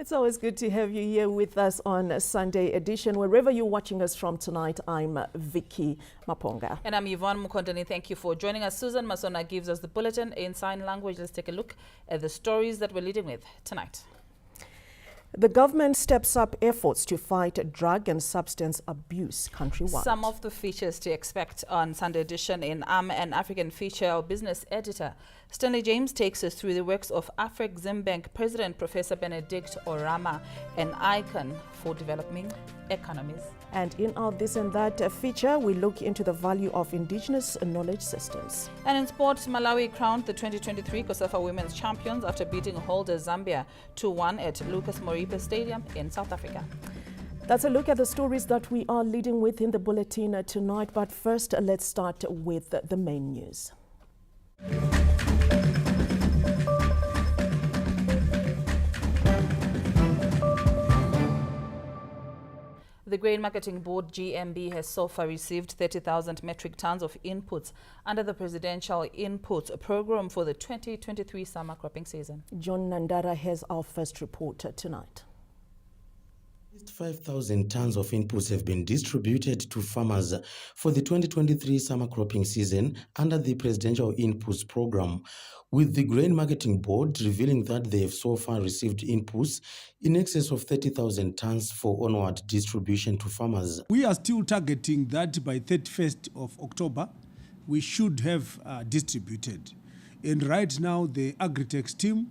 It's always good to have you here with us on a Sunday edition. Wherever you're watching us from tonight, I'm Vicky Maponga. And I'm Yvonne Mukondani. Thank you for joining us. Susan Masona gives us the bulletin in sign language. Let's take a look at the stories that we're leading with tonight. The government steps up efforts to fight drug and substance abuse countrywide. Some of the features to expect on Sunday edition in and African feature. Our business editor Stanley James takes us through the works of Afreximbank President Professor Benedict Orama, an icon for developing economies. And in our This and That feature, we look into the value of indigenous knowledge systems. And in sports, Malawi crowned the 2023 COSAFA Women's Champions after beating holder Zambia 2-1 at Lucas Moripe Stadium in South Africa. That's a look at the stories that we are leading with in the bulletin tonight. But first, let's start with the main news. The Grain Marketing Board, GMB, has so far received 30,000 metric tons of inputs under the Presidential Input Program for the 2023 summer cropping season. John Nandara has our first report tonight. 5,000 tons of inputs have been distributed to farmers for the 2023 summer cropping season under the Presidential Inputs Program, with the Grain Marketing Board revealing that they have so far received inputs in excess of 30,000 tons for onward distribution to farmers. We are still targeting that by 31st of October, we should have distributed. And right now, the Agri-Tex team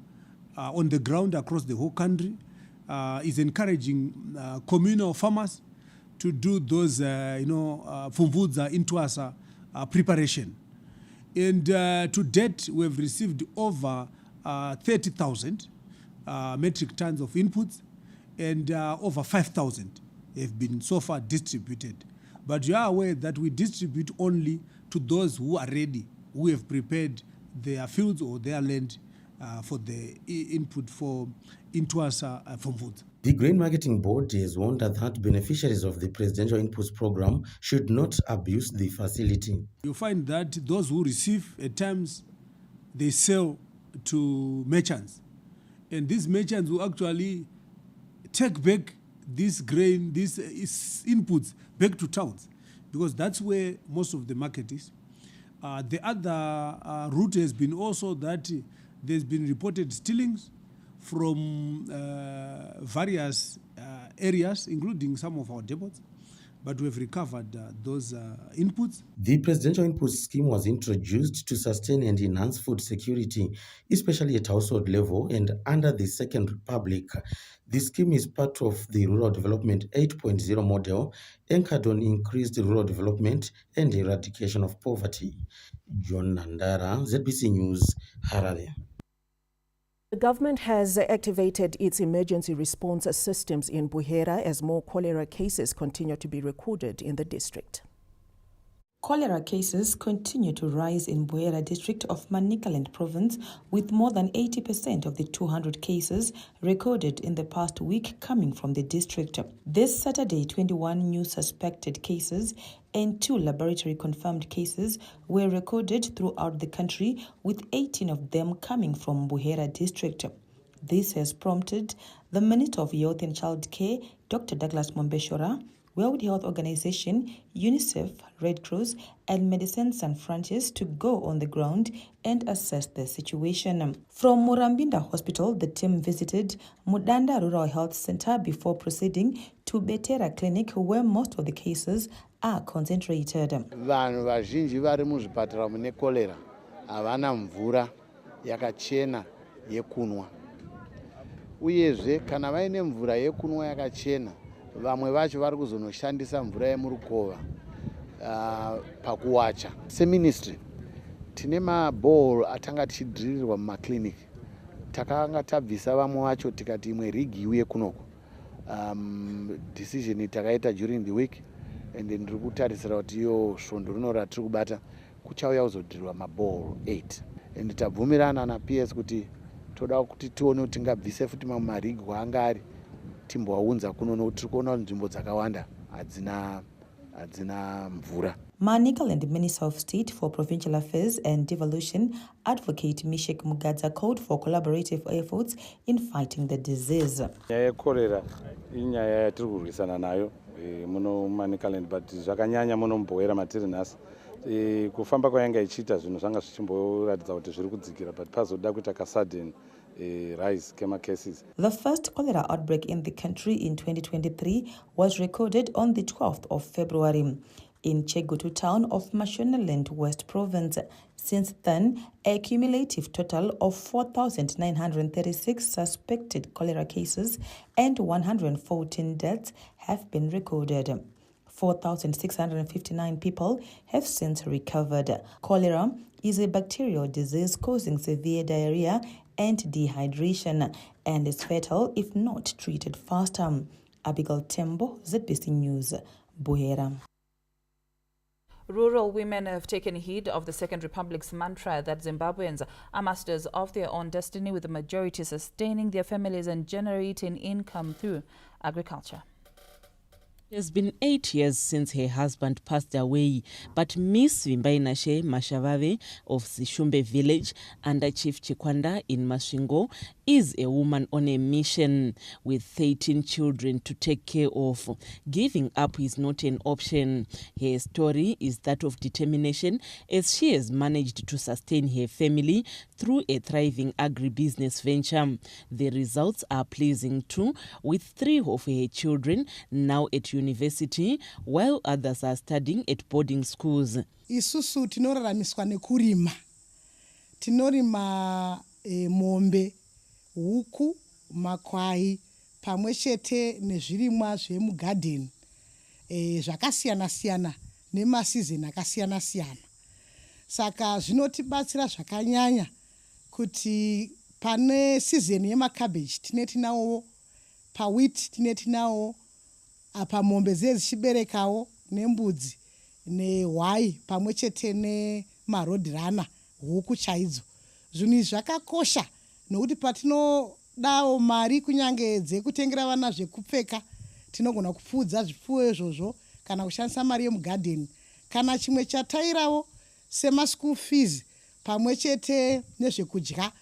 on the ground across the whole country is encouraging communal farmers to do those, Fumvudza into us preparation. And to date, we have received over 30,000 metric tons of inputs, and over 5,000 have been so far distributed. But you are aware that we distribute only to those who are ready, who have prepared their fields or their land for the input for into us from food. The Grain Marketing Board has warned that beneficiaries of the Presidential Inputs Program should not abuse the facility. You find that those who receive, at times, they sell to merchants. And these merchants will actually take back this grain, these inputs back to towns, because that's where most of the market is. The other route has been also that there's been reported stealings from various areas, including some of our depots, but we've recovered those inputs. The Presidential Input Scheme was introduced to sustain and enhance food security, especially at household level and under the Second Republic. The scheme is part of the Rural Development 8.0 model, anchored on increased rural development and eradication of poverty. John Nandara, ZBC News, Harare. The government has activated its emergency response systems in Buhera as more cholera cases continue to be recorded in the district. Cholera cases continue to rise in Buhera district of Manicaland province, with more than 80% of the 200 cases recorded in the past week coming from the district. This Saturday, 21 new suspected cases and 2 laboratory confirmed cases were recorded throughout the country, with 18 of them coming from Buhera district. This has prompted the Minister of Youth and Child Care, Dr. Douglas Mombeshora, World Health Organization, UNICEF, Red Cross, and Medecins Sans Frontieres to go on the ground and assess the situation. From Murambinda Hospital, the team visited Mudanda Rural Health Center before proceeding to Betera Clinic, where most of the cases are concentrated. Vanhu vazhinji vari muzvipatara mune cholera havana mvura yakachena yekunwa. Uyezve kana vaine mvura yekunwa yakachena, vamwe vacho vari kuzonoshandisa mvura yemurukova pakuwacha. Seministry tine mabhoro atanga tichidhirirwa mumakliniki. Takanga tabvisa vamwe vacho tikati imwe rigi iuye kunoko. Decision takaita during the week, and then ndiri kutarisira kuti iyo svondo rino ratiri kubata kuchauya kuzodhirirwa mabhoro 8. And tabvumirana na PS kuti toda kuti tione kuti tingabvise futi mamwe marigi kwaanga ari timboaunza kuno, nokuti tiri kuona kuti nzvimbo dzakawanda hadzina hadzina mvura. Manicaland Minister of State for Provincial Affairs and Devolution, Advocate Mishek Mugadza, called for collaborative efforts in fighting the disease. Nyaya yekorera inyaya yatiri kurwisana nayo muno Manicaland, but zvakanyanya muno mubhoera matiri nhasi. Kufamba kwayanga ichiita zvinhu zvanga zvichimboratidza kuti zviri kudzikira, but pazoda kuita kasudden rise kema cases. The first cholera outbreak in the country in 2023 was recorded on the 12th of February in Chegutu town of Mashonaland West Province. Since then, a cumulative total of 4,936 suspected cholera cases and 114 deaths have been recorded. 4,659 people have since recovered. Cholera is a bacterial disease causing severe diarrhea and dehydration and is fatal if not treated faster. Abigail Tembo, ZBC News, Buhera. Rural women have taken heed of the Second Republic's mantra that Zimbabweans are masters of their own destiny, with the majority sustaining their families and generating income through agriculture. It has been 8 years since her husband passed away, but Miss Vimbainashe Mashavave of Sishumbe village under Chief Chikwanda in Masvingo is a woman on a mission with 13 children to take care of. Giving up is not an option. Her story is that of determination, as she has managed to sustain her family through a thriving agribusiness venture. The results are pleasing too, with 3 of her children now at university, while others are studying at boarding schools. Isusu tinoraramiswa nekurima. Tinorima mombe, huku, makwai, pamwe chete nezvirimwa zvemugarden. Zvakasiyana siyana nemasizini akasiyana siyana. Saka zvinotibatsira zvakanyanya kuti pane season yemacabbage tinetinawo, pawheat tinetinawo, apa mombe dzedzi chiberekawo nembudzi nehwai pamwe chete nemarodhirana, huku chaidzo. Zvinhu zvakakosha nokuti patinodawo mari kunyange dzekutengera vana zvekupfeka, tinogona kupfudza zvipfuwo izvozvo kana kushandisa mari yemugarden. Kana chimwe chatairawo sema school fees pamwe chete nezvekudya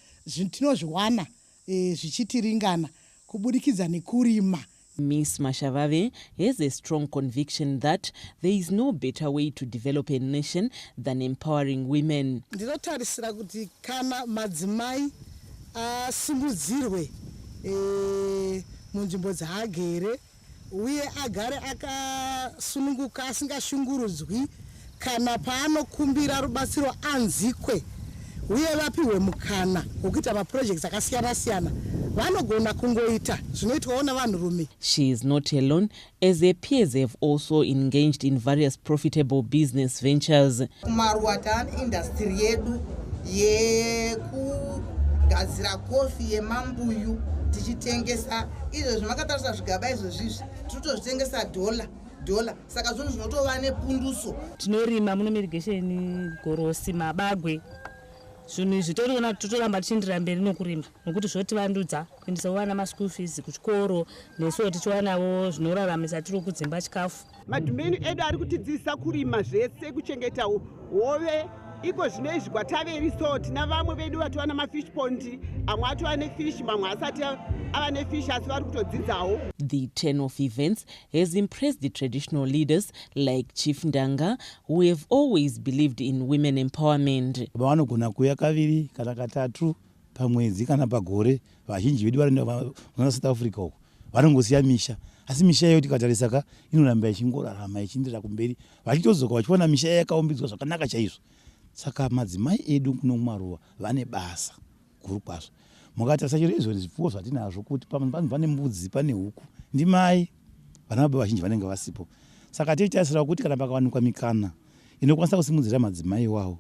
tinozviwana zvichitiringana kubudikidza nekurima. Miss Mashavave has a strong conviction that there is no better way to develop a nation than empowering women. Ndinotarisira kuti kana madzimai asimudzirwe munzvimbo dzaagere uye agare akasununguka asingashungurudzwi, kana paanokumbira rubatsiro anzikwe uye vapiwe mukana wokuita maprojects akasiyana siyana, vanogona kungoita zvinoitwawo navanhurume. She is not alone, as her peers have also engaged in various profitable business ventures. Kumaruwa taane industry yedu yekugadzira kofi yemambuyu tichitengesa. Izvo zvimakatarisa zvigaba izvozvizvi totozvitengesa dola, saka zvinhu zvinotova nepunduso. Tinorima muno irrigation, gorosi, mabagwe. Zvinhu izvi toriona kuti totoramba tichiendera mberi nokurima nokuti zvotivandudza kuendesa vana maschool fees kuchikoro, nesuwo tichiwanawo zvinoraramisa tiri kudzimba chikafu. Madhumeni edu ari kutidzidzisa kurima zvese, kuchengeta hove. Iko zvino izvi kwatave resort navamwe vedu vatova namafish pond, amwe atova nefish, mamwe asati ava nefish asi vari kutodzidzawo. The turn of events has impressed the traditional leaders like Chief Ndanga, who have always believed in women empowerment. Vanogona kuya kaviri kana katatu pamwedzi kana pagore. Vazhinji vedu vari muna South Africa uko vanongosiya misha, asi misha iyoyo tikatarisaka inoramba ichingorarama ichiendera kumberi, vachitodzoka vachiona misha yakaumbidzwa zvakanaka chaizvo. Saka madzimai edu kuno kumaruwa vane basa guru kwazvo. Mukatarisa chero izvo zvipfuwo zvatinazvo kuti pane mbudzi, pane huku, ndimai, vana baba vazhinji vanenge vasipo. Saka tichitarisira kuti kana pakawanikwa mikana inokwanisa kusimudzira madzimai wavo,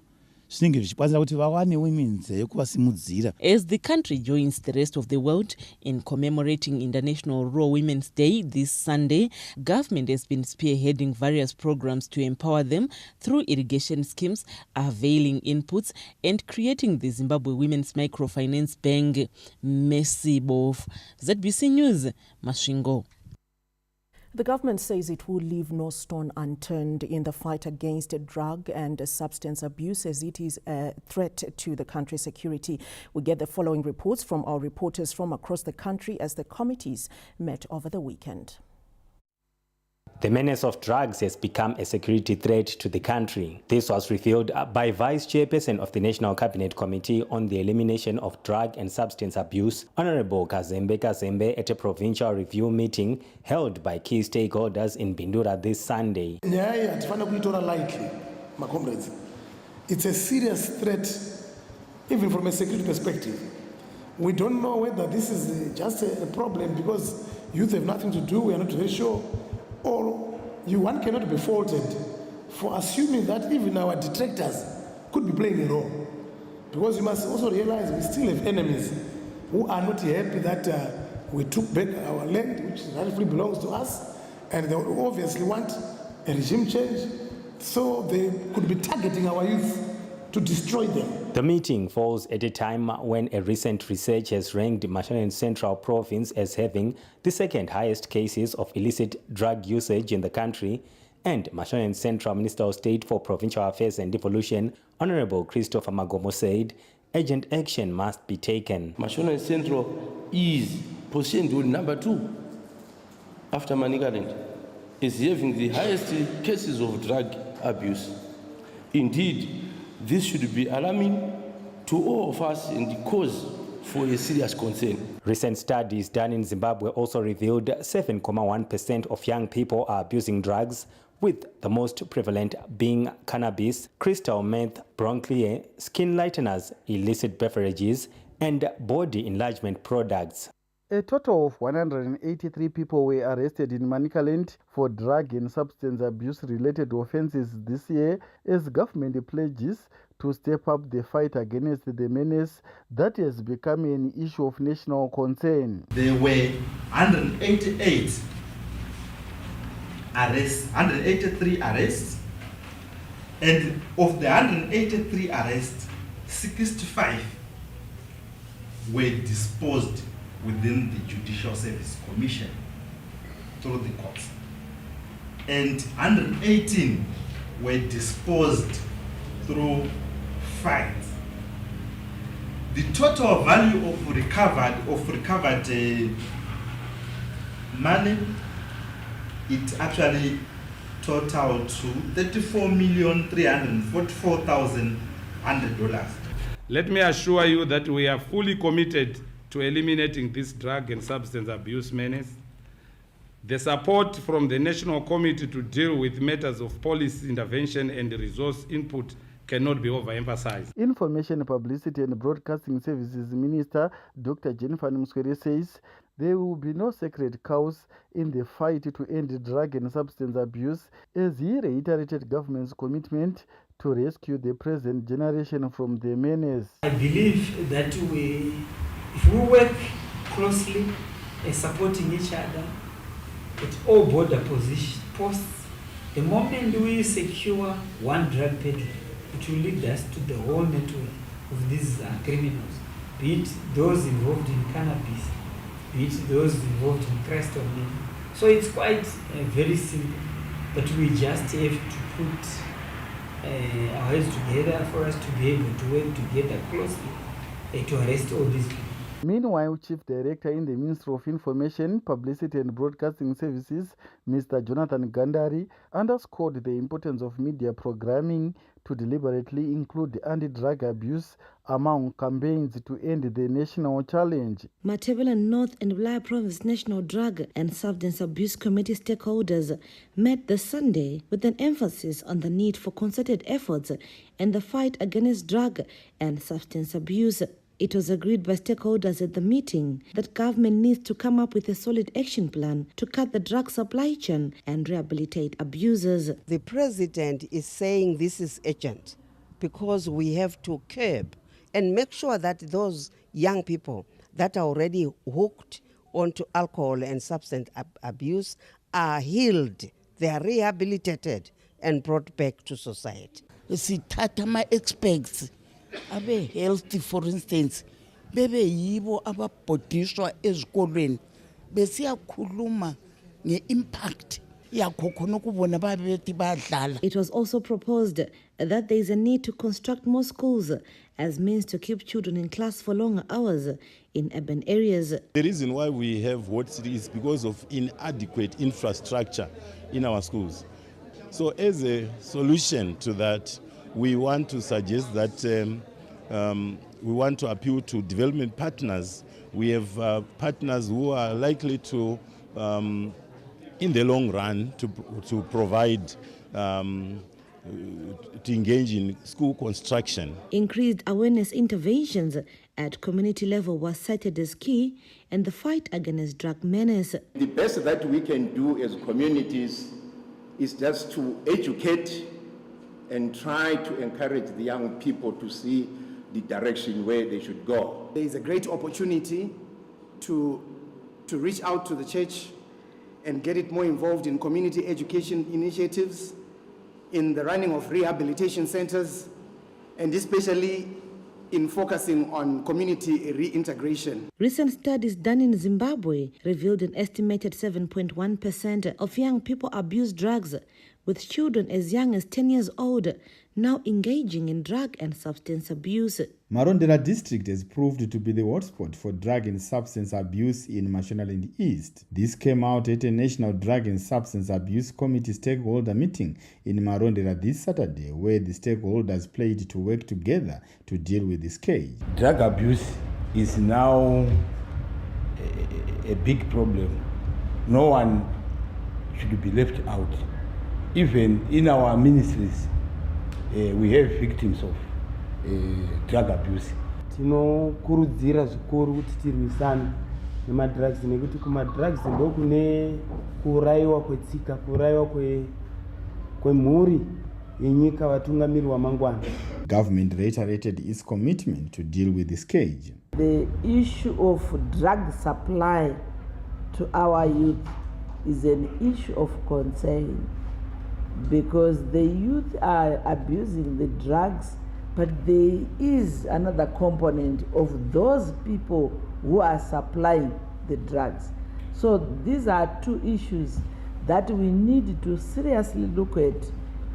zvinenge zvichikwanisa kuti vawane women's yekuvasimudzira. As the country joins the rest of the world in commemorating International Rural Women's Day this Sunday, government has been spearheading various programs to empower them through irrigation schemes, availing inputs, and creating the Zimbabwe Women's Microfinance Bank. Messi Bof, ZBC News, Masvingo. The government says it will leave no stone unturned in the fight against drug and substance abuse, as it is a threat to the country's security. We get the following reports from our reporters from across the country as the committees met over the weekend. The menace of drugs has become a security threat to the country. This was revealed by Vice Chairperson of the National Cabinet Committee on the Elimination of Drug and Substance Abuse, Honorable Kazembe at a provincial review meeting held by key stakeholders in Bindura this Sunday. Lightly, my comrades. It's a serious threat, even from a security perspective. We don't know whether this is just a problem because youth have nothing to do, we are not very sure. Or one cannot be faulted for assuming that even our detractors could be playing a role. Because you must also realize we still have enemies who are not happy that we took back our land, which rightfully belongs to us, and they obviously want a regime change, so they could be targeting our youth to destroy them. The meeting falls at a time when a recent research has ranked Mashonaland Central Province as having the second highest cases of illicit drug usage in the country, and Mashonaland Central Minister of State for Provincial Affairs and Devolution, Honorable Christopher Magomo, said urgent action must be taken. Mashonaland Central is positioned with number 2 after Manicaland, is having the highest cases of drug abuse. Indeed, this should be alarming to all of us and cause for a serious concern. Recent studies done in Zimbabwe also revealed 7.1% of young people are abusing drugs, with the most prevalent being cannabis, crystal meth, bronchlia, skin lighteners, illicit beverages, and body enlargement products. A total of 183 people were arrested in Manicaland for drug and substance abuse-related offences this year as government pledges to step up the fight against the menace that has become an issue of national concern. There were 183 arrests, and of the 183 arrests, 65 were disposed within the Judicial Service Commission through the courts, and 118 were disposed through fines. The total value of recovered money, it actually totaled to $34,344,100. Let me assure you that we are fully committed to eliminating this drug and substance abuse menace. The support from the National Committee to deal with matters of policy intervention and resource input cannot be overemphasized. Information, Publicity and Broadcasting Services Minister Dr. Jennifer Mswere says there will be no sacred cows in the fight to end drug and substance abuse, as he reiterated government's commitment to rescue the present generation from the menace. I believe that if we work closely and supporting each other at all border posts, the moment we secure one drug peddler, it will lead us to the whole network of these criminals, be it those involved in cannabis, be it those involved in crystal meth. So it's quite very simple, but we just have to put our heads together for us to be able to work together closely to arrest all these people. Meanwhile, Chief Director in the Ministry of Information, Publicity and Broadcasting Services, Mr. Jonathan Gandari, underscored the importance of media programming to deliberately include anti-drug abuse among campaigns to end the national challenge. Matabeleland North and Bulaya Province National Drug and Substance Abuse Committee stakeholders met this Sunday with an emphasis on the need for concerted efforts in the fight against drug and substance abuse. It was agreed by stakeholders at the meeting that government needs to come up with a solid action plan to cut the drug supply chain and rehabilitate abusers. The president is saying this is urgent because we have to curb and make sure that those young people that are already hooked onto alcohol and substance abuse are healed, they are rehabilitated and brought back to society. Sithatha ma-experts abe health, for instance, bebe yibo ababhodishwa ezikolweni besiyakhuluma nge-impact yakho khona ukubona babethi badlala. It was also proposed that there is a need to construct more schools as means to keep children in class for longer hours in urban areas. The reason why we have what it is because of inadequate infrastructure in our schools. So as a solution to that, we want to suggest that we want to appeal to development partners. We have partners who are likely to, in the long run, to provide, to engage in school construction. Increased awareness interventions at community level was cited as key in the fight against drug menace. The best that we can do as communities is just to educate and try to encourage the young people to see the direction where they should go. There is a great opportunity to reach out to the church and get it more involved in community education initiatives, in the running of rehabilitation centers, and especially in focusing on community reintegration. Recent studies done in Zimbabwe revealed an estimated 7.1% of young people abuse drugs, with children as young as 10 years old now engaging in drug and substance abuse. Marondera district has proved to be the hotspot for drug and substance abuse in Mashonaland East. This came out at a National Drug and Substance Abuse Committee stakeholder meeting in Marondera this Saturday, where the stakeholders pledged to work together to deal with this case. Drug abuse is now a big problem. No one should be left out. Even in our ministries, we have victims of drug abuse. Tinokurudzira zvikuru kuti tirwisane nemadrugs nekuti kumadrugs ndokune kuurayiwa kwetsika, kuurayiwa kwemhuri yenyika, vatungamiri vamangwana. Government reiterated its commitment to deal with this scourge. The issue of drug supply to our youth is an issue of concern, because the youth are abusing the drugs, but there is another component of those people who are supplying the drugs. So these are two issues that we need to seriously look at,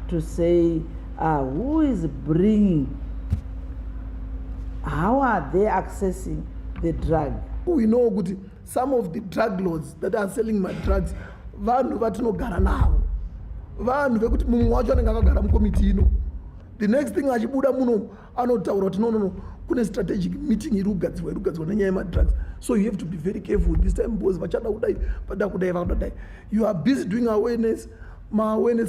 to say who is bringing, how are they accessing the drug. We know good some of the drug lords that are selling my drugs, vanhu vatinogara navo, vanhu vekuti mumwe wacho anenge akagara mukomiti ino. The next thing achibuda muno anotaura kuti no kune strategic meeting iri kugadzirwa nenyaya yemadrugs. So you have to be very careful this time, because vachada kudai pada kudai vakadai. You are busy doing awareness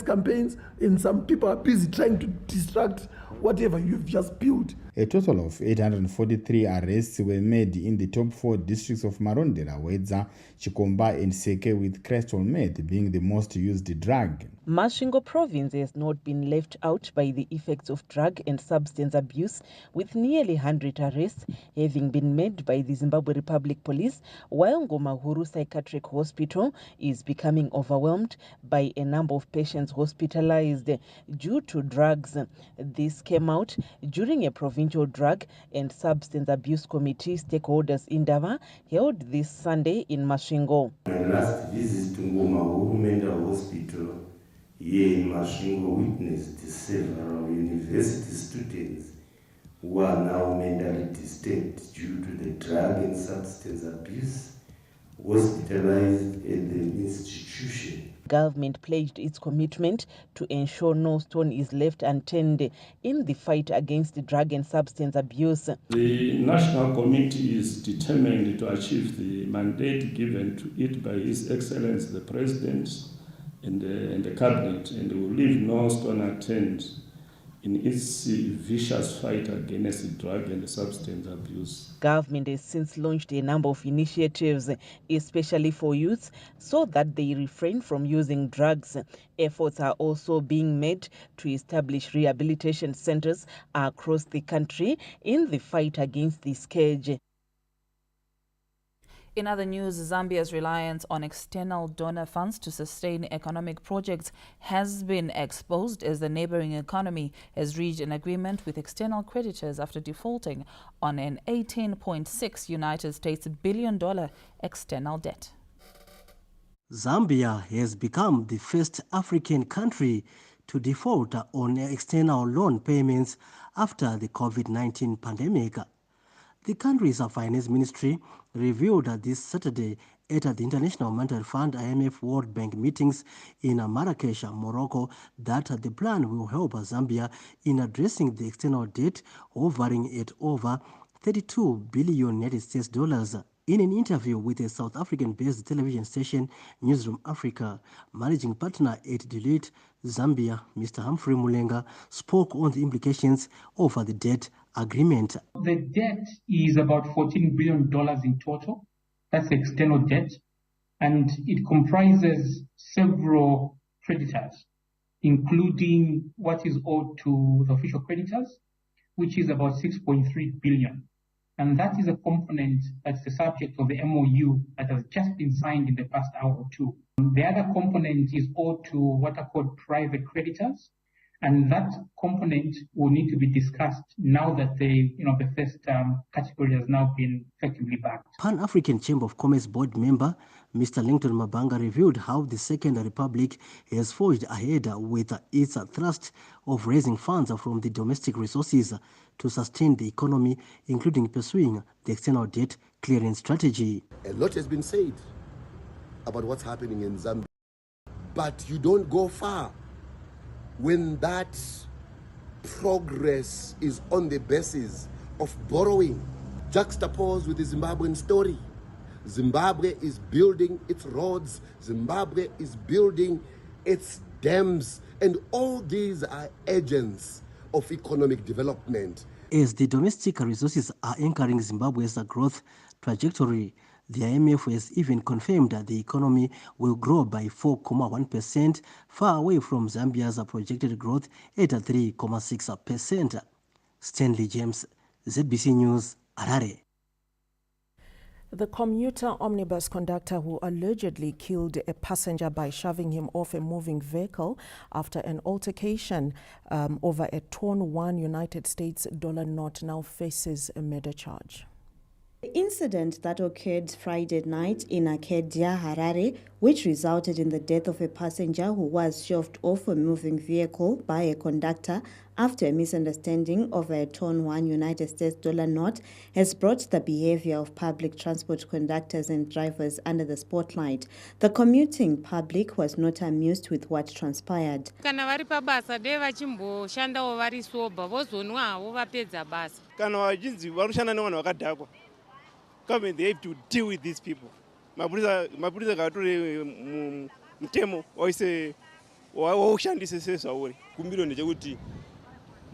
campaigns, and some people are busy trying to distract whatever you've just built. A total of 843 arrests were made in the top 4 districts of Marondera, Wedza, Chikomba and Seke, with crystal meth being the most used drug. Masvingo province has not been left out by the effects of drug and substance abuse, with nearly 100 arrests having been made by the Zimbabwe Republic Police, while Ngomahuru Psychiatric Hospital is becoming overwhelmed by a number of patients hospitalized due to drugs. This came out during a provincial drug and substance abuse committee stakeholders Indaba held this Sunday in Masvingo. My last visit to Ngomahuru Mental Hospital here in Masvingo witnessed several university students who are now mentally disturbed due to the drug and substance abuse, hospitalized at the institution. Government pledged its commitment to ensure no stone is left unturned in the fight against drug and substance abuse. The National Committee is determined to achieve the mandate given to it by His Excellency the President and the Cabinet, and will leave no stone unturned in its vicious fight against drug and substance abuse. Government has since launched a number of initiatives, especially for youths, so that they refrain from using drugs. Efforts are also being made to establish rehabilitation centers across the country in the fight against this scourge. In other news, Zambia's reliance on external donor funds to sustain economic projects has been exposed as the neighboring economy has reached an agreement with external creditors after defaulting on an $18.6 United States billion external debt. Zambia has become the first African country to default on external loan payments after the COVID-19 pandemic. The country's finance ministry revealed this Saturday at the International Monetary Fund IMF World Bank meetings in Marrakesh, Morocco, that the plan will help Zambia in addressing the external debt hovering at over $32 billion. In an interview with a South African-based television station, Newsroom Africa, managing partner at Deloitte, Zambia, Mr. Humphrey Mulenga, spoke on the implications of the debt agreement. The debt is about $14 billion in total. That's external debt. And it comprises several creditors, including what is owed to the official creditors, which is about $6.3 billion. And that is a component that's the subject of the MOU that has just been signed in the past hour or two. The other component is owed to what are called private creditors, and that component will need to be discussed now that the first category has now been effectively backed. Pan-African Chamber of Commerce Board member Mr. Linton Mabanga revealed how the Second Republic has forged ahead with its thrust of raising funds from the domestic resources to sustain the economy, including pursuing the external debt clearing strategy. A lot has been said about what's happening in Zambia, but you don't go far when that progress is on the basis of borrowing. Juxtaposed with the Zimbabwean story. Zimbabwe is building its roads, Zimbabwe is building its dams, and all these are agents of economic development. As the domestic resources are anchoring Zimbabwe's growth trajectory, the IMF has even confirmed that the economy will grow by 4.1%, far away from Zambia's projected growth at 3.6%. Stanley James, ZBC News, Harare. The commuter omnibus conductor who allegedly killed a passenger by shoving him off a moving vehicle after an altercation over a torn $1 United States note now faces a murder charge. The incident that occurred Friday night in Acadia, Harare, which resulted in the death of a passenger who was shoved off a moving vehicle by a conductor after a misunderstanding of a torn $1 United States note, has brought the behavior of public transport conductors and drivers under the spotlight. The commuting public was not amused with what transpired. Kana vari pabasa de vachimboshandawo vari sober vozonwawo vapedza basa. Kana vachinzi varushanda nevanhu vakadhakwa. Government, they have to deal with these people. Mapurisa katore mtemo oise waushandise sezvauri. Kumbiro ndechekuti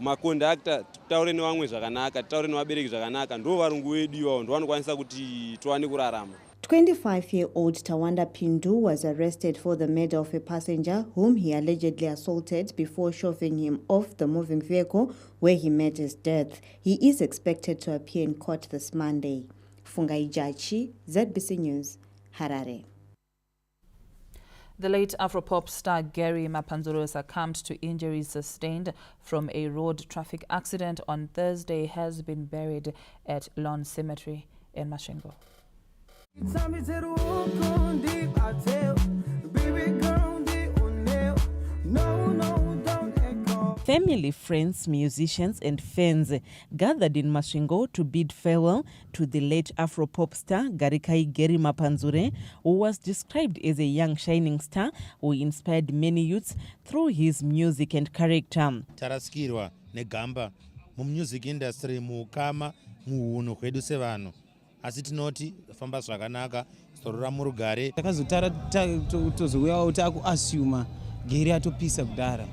makondakta taure nevamwe zvakanaka, taure nevabereki zvakanaka, ndo varungu vedu ivavo ndo vanokwanisa kuti tuwane kurarama. 25-year-old Tawanda Pindu was arrested for the murder of a passenger whom he allegedly assaulted before shoving him off the moving vehicle where he met his death. He is expected to appear in court this Monday. Fungai Jachi, ZBC News, Harare. The late Afropop star Gary Mapanzuro succumbed to injuries sustained from a road traffic accident on Thursday has been buried at Lawn Cemetery in Masvingo. Family, friends, musicians and fans gathered in Masvingo to bid farewell to the late Afropop star Garikai Gary Mapanzure, who was described as a young shining star who inspired many youths through his music and character. Taraskirwa negamba mu music industry mukama muhuno kwedu sevanhu asi tinoti famba zvakanaka zorora murugare takazotara tozouyawo takuassume Gary atopisa kudara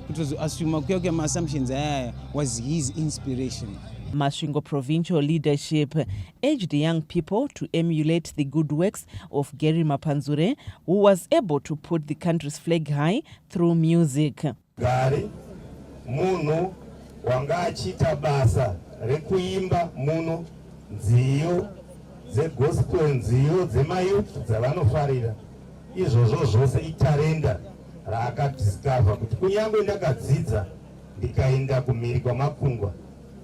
kutozoassume kuya ma-assumptions aya was his inspiration. Masvingo provincial leadership urged young people to emulate the good works of Gary Mapanzure, who was able to put the country's flag high through music. Gary munhu wanga achita basa rekuimba muno nziyo dzegospel, nziyo dzemayouth dzavanofarira. Izvozvo zvose itarenda raakadiscover kuti kunyange ndakadzidza ndikaenda kumhiri kwamakungwa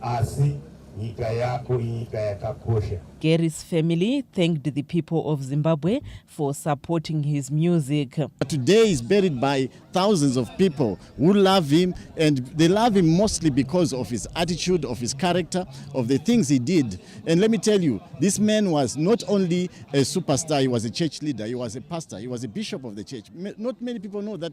asi nyika yako inyika yakakosha. Gary's family thanked the people of Zimbabwe for supporting his music. Today he's buried by thousands of people who love him, and they love him mostly because of his attitude, of his character, of the things he did. And let me tell you, this man was not only a superstar, he was a church leader, he was a pastor, he was a bishop of the church. Not many people know that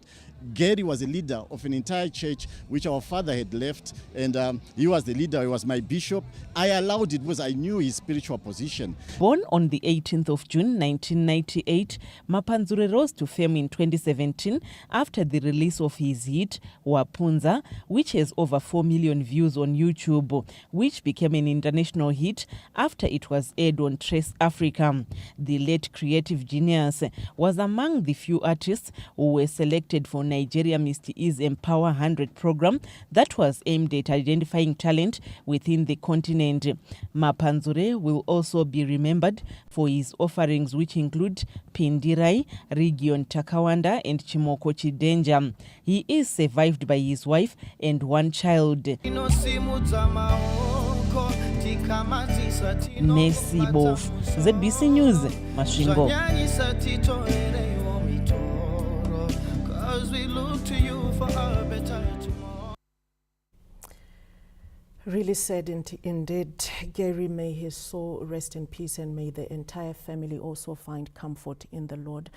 Gary was a leader of an entire church which our father had left, and he was the leader, he was my bishop. I allowed it because I knew his spiritual position. Born on the 18th of June 1998, Mapan rose to fame in 2017 after the release of his hit Wapunza, which has over 4 million views on YouTube, which became an international hit after it was aired on Trace Africa. The late creative genius was among the few artists who were selected for Nigeria Mr. Ease Empower 100 program that was aimed at identifying talent within the continent. Mapanzure will also be remembered for his offerings, which include Pindirai, Region Takawanda, and Chimoko Chidenja. He is survived by his wife and one child. Messi Bof, ZBC News, Mashingo. Really sad indeed. Gary, may his soul rest in peace, and may the entire family also find comfort in the Lord.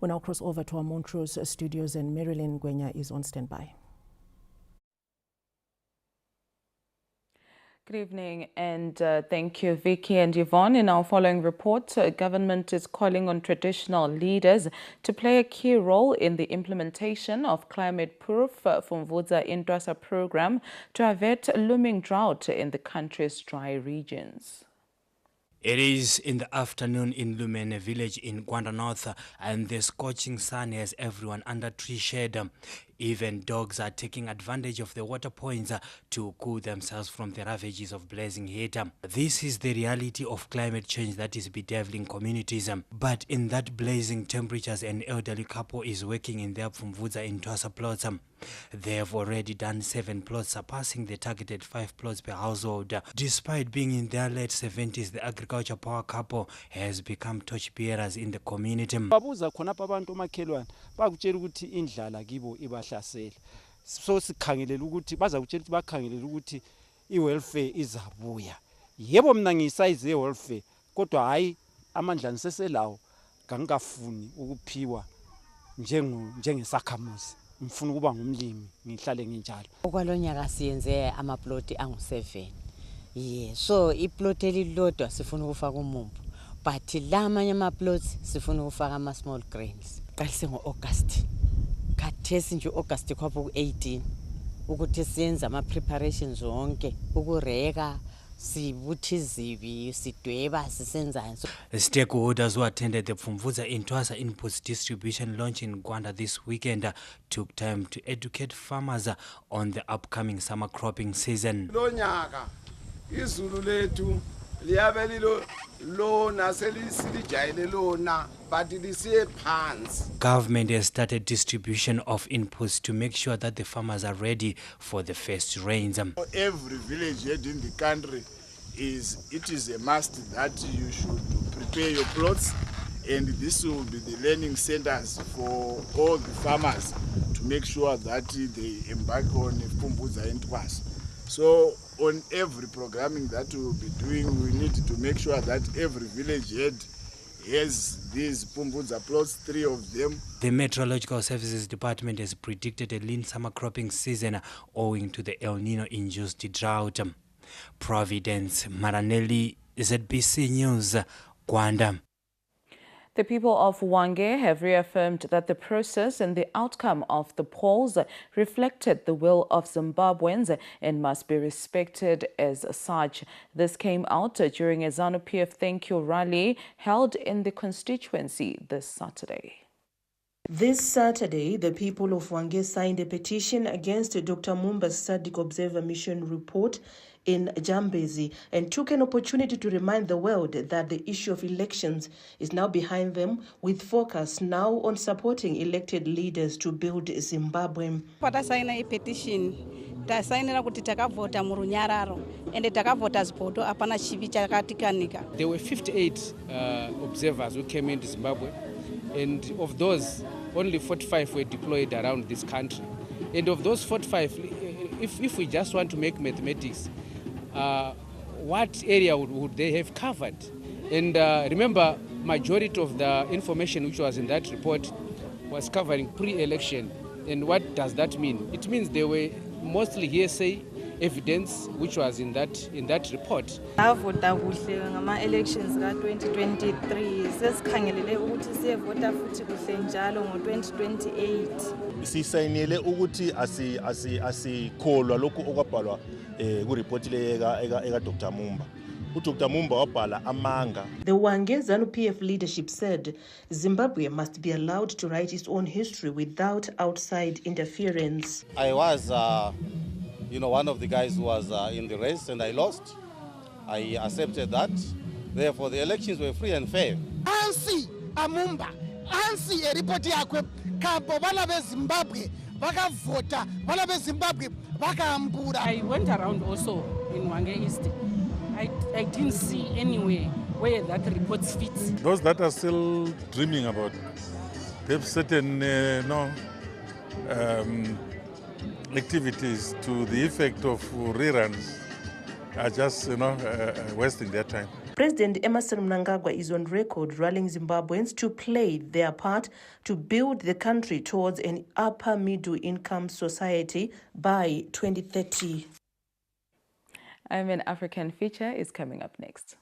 We now cross over to our Montrose studios, and Marilyn Gwenya is on standby. Good evening, and thank you, Vicky and Yvonne. In our following report, government is calling on traditional leaders to play a key role in the implementation of climate-proof Fumvudza Intwasa program to avert looming drought in the country's dry regions. It is in the afternoon in Lumene village in Gwanda North, and the scorching sun has everyone under tree shade. Even dogs are taking advantage of the water points to cool themselves from the ravages of blazing heat. This is the reality of climate change that is bedeviling communities. But in that blazing temperatures, an elderly couple is working in their Fumvudza Intwasa plots. They have already done 7 plots, surpassing the targeted 5 plots per household. Despite being in their late 70s, the agriculture power couple has become torchbearers in the community. So sikhangelela ukuthi bazakutshela ukuthi bakhangelela ukuthi iwelfare izabuya. Yebo mina ngisize iwelfare kodwa hayi amandla niseselawo ngangikafuni ukuphiwa njengesakhamuzi. Mfuna ukuba ngumlimi ngihlale nginjalo. Okwalonyaka siyenze amaploti angu7. So iploti elilodwa sifuna ukufaka umumbu. But la amanye amaplots sifuna ukufaka ama small grains. Qalise ngoAugust. Khathesi nje August kwapho ku18 ukuthi siyenza ama preparations zonke ukureka sibuthi izibi sidweba sisenzayo. The stakeholders who attended the Fumvudza Intwasa Inputs Distribution launch in Gwanda this weekend took time to educate farmers on the upcoming summer cropping season. Lonyaka izulu lethu liyabe lilo lona selisijayele lona but lisiye phansi. Government has started distribution of inputs to make sure that the farmers are ready for the first rains. Every village head in the country it is a must that you should prepare your plots, and this will be the learning centers for all the farmers to make sure that they embark on Fumvudza Intwasa. So on every programming that we will be doing, we need to make sure that every village head has these Fumvudza plots, 3 of them. The Meteorological Services Department has predicted a lean summer cropping season owing to the El Nino-induced drought. Providence Maranelli, ZBC News, Gwanda. The people of Hwange have reaffirmed that the process and the outcome of the polls reflected the will of Zimbabweans and must be respected as such. This came out during a ZANU-PF Thank You rally held in the constituency this Saturday. This Saturday, the people of Hwange signed a petition against Dr. Mumba's SADC Observer Mission report in Zambezi and took an opportunity to remind the world that the issue of elections is now behind them, with focus now on supporting elected leaders to build Zimbabwe. Patasayina petition tasainira kuti takavhota murunyararo ende takavhota zipoto apana chivi chakatikanika. There were 58 observers who came into Zimbabwe, and of those only 45 were deployed around this country. And of those 45, if we just want to make mathematics, what area would they have covered? And remember, majority of the information which was in that report was covering pre-election. And what does that mean? It means they were mostly hearsay evidence which was in that report. Avota kuhle ngama elections ka 2023 sesikhangelele ukuthi siyevota futhi kuhle njalo ngo 2028. Sisayinele ukuthi asikholwa lokhu okwabhalwa ku report le eka Dr. Mumba. Dr. Mumba wabhala amanga. The Hwange ZANU-PF leadership said Zimbabwe must be allowed to write its own history without outside interference. I was one of the guys who was in the race and I lost. I accepted that. Therefore, the elections were free and fair. Ansi Amumba, ansi eripoti yakwe kampo bala be Zimbabwe vakavota, bala be Zimbabwe vakaambura. I went around also in Hwange East. I didn't see anywhere where that report fits. Those that are still dreaming about have certain activities to the effect of reruns are just wasting their time. President Emmerson Mnangagwa is on record rallying Zimbabweans to play their part to build the country towards an upper middle income society by 2030. An African feature is coming up next.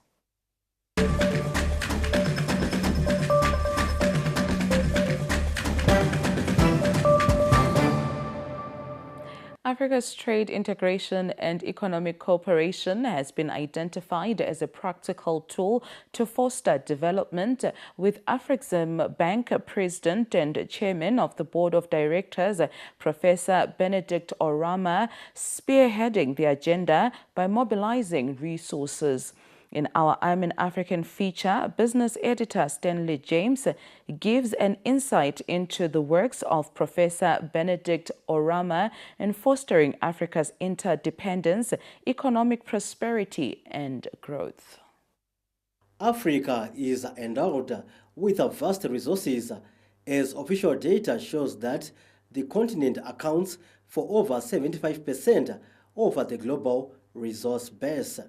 Africa's trade integration and economic cooperation has been identified as a practical tool to foster development, with Afrexim Bank President and Chairman of the Board of Directors, Professor Benedict Orama, spearheading the agenda by mobilizing resources. In our I'm an African feature, business editor Stanley James gives an insight into the works of Professor Benedict Orama in fostering Africa's interdependence, economic prosperity and growth. Africa is endowed with vast resources, as official data shows that the continent accounts for over 75% of the global resource base.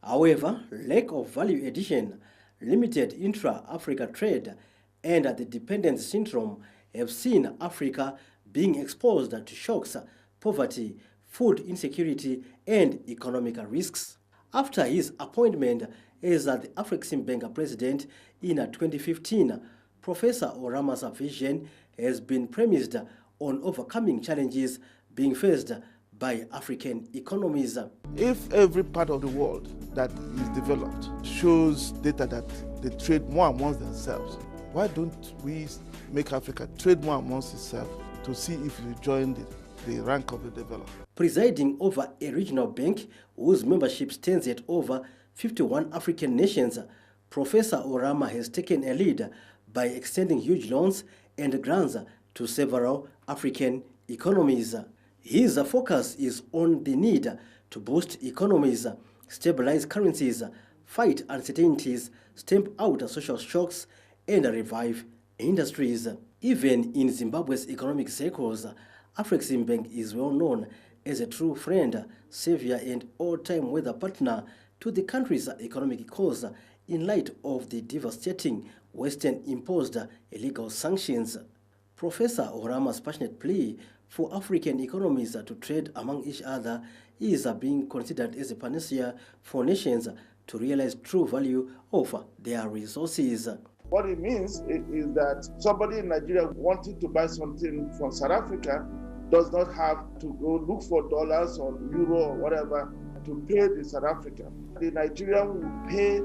However, lack of value addition, limited intra-Africa trade, and the dependence syndrome have seen Africa being exposed to shocks, poverty, food insecurity, and economic risks. After his appointment as the Afrexim Bank president in 2015, Professor Orama's vision has been premised on overcoming challenges being faced by African economies. If every part of the world that is developed shows data that they trade more amongst themselves, why don't we make Africa trade more amongst itself to see if we join the rank of the developed? Presiding over a regional bank whose membership stands at over 51 African nations, Professor Orama has taken a lead by extending huge loans and grants to several African economies. His focus is on the need to boost economies, stabilize currencies, fight uncertainties, stamp out social shocks, and revive industries. Even in Zimbabwe's economic circles, Afrexim Bank is well known as a true friend, savior, and all-time weather partner to the country's economic cause in light of the devastating Western-imposed illegal sanctions. Professor Orama's passionate plea for African economies to trade among each other is being considered as a panacea for nations to realize true value of their resources. What it means is that somebody in Nigeria wanting to buy something from South Africa does not have to go look for dollars or euro or whatever to pay the South African. The Nigerian will pay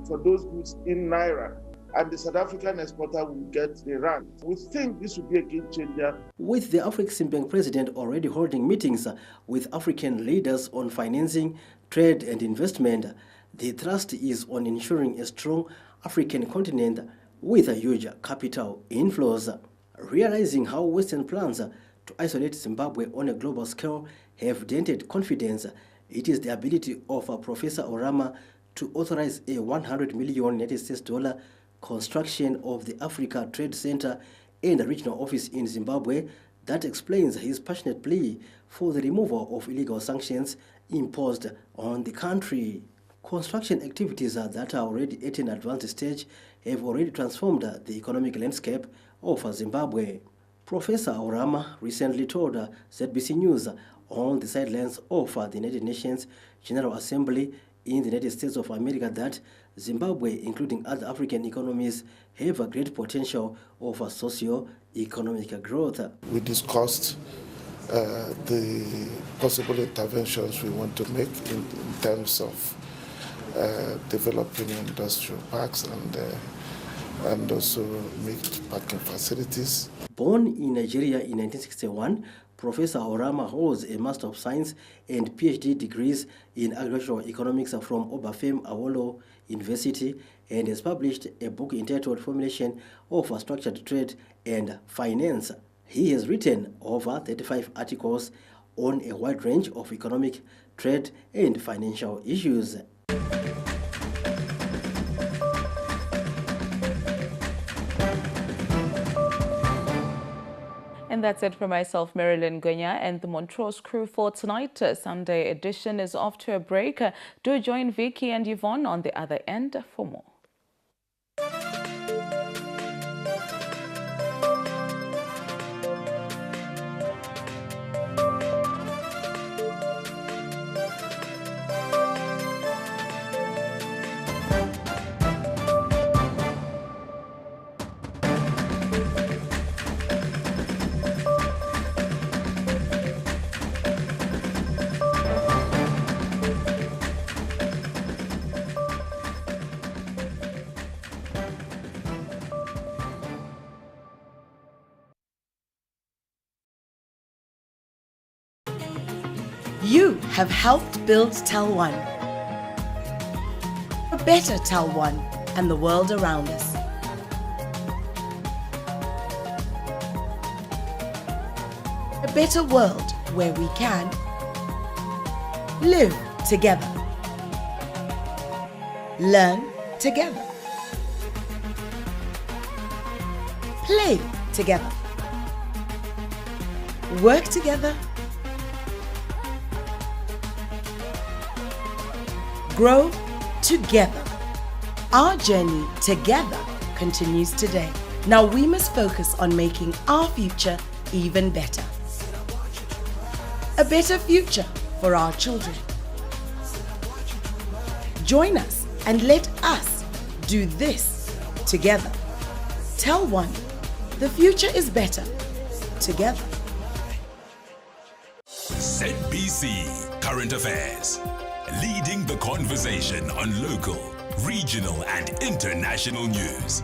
for those goods in Naira, and the South African exporter will get the rand. We think this will be a game changer. With the Afrexim Bank president already holding meetings with African leaders on financing, trade and investment, the thrust is on ensuring a strong African continent with a huge capital inflows. Realizing how Western plans to isolate Zimbabwe on a global scale have dented confidence. It is the ability of Professor Orama to authorize a $100 million United States dollar construction of the Africa Trade Center and the regional office in Zimbabwe that explains his passionate plea for the removal of illegal sanctions imposed on the country. Construction activities that are already at an advanced stage have already transformed the economic landscape of Zimbabwe. Professor Orama recently told ZBC News on the sidelines of the United Nations General Assembly in the United States of America that Zimbabwe, including other African economies, have a great potential of socio-economic growth. We discussed the possible interventions we want to make in terms of developing industrial parks and also mixed parking facilities. Born in Nigeria in 1961, Professor Orama holds a Master of Science and PhD degrees in agricultural economics from Obafemi Awolowo University and has published a book entitled Formulation of Structured Trade and Finance. He has written over 35 articles on a wide range of economic, trade, and financial issues. And that's it for myself, Marilyn Gunya, and the Montrose crew for tonight. Sunday edition is off to a break. Do join Vicky and Yvonne on the other end for more. You have helped build Tel One, a better Tel One and the world around us. A better world where we can live together, learn together, play together, work together, grow together. Our journey together continues today. Now we must focus on making our future even better. A better future for our children. Join us and let us do this together. Tel One, the future is better together. ZBC Current Affairs. Leading the conversation on local, regional and international news.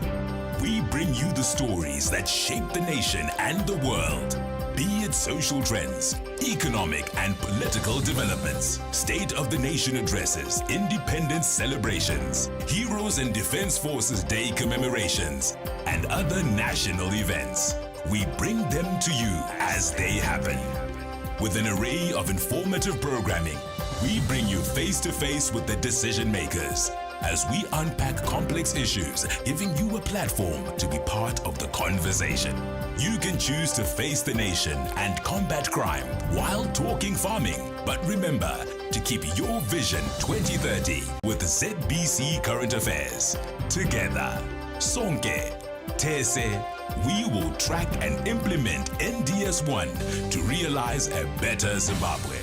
We bring you the stories that shape the nation and the world. Be it social trends, economic and political developments, State of the Nation addresses, independence celebrations, Heroes and Defense Forces Day commemorations, and other national events. We bring them to you as they happen. With an array of informative programming, we bring you face-to-face with the decision makers as we unpack complex issues, giving you a platform to be part of the conversation. You can choose to face the nation and combat crime while talking farming. But remember to keep your vision 2030 with ZBC Current Affairs. Together, Sonke, Tese, we will track and implement NDS1 to realize a better Zimbabwe.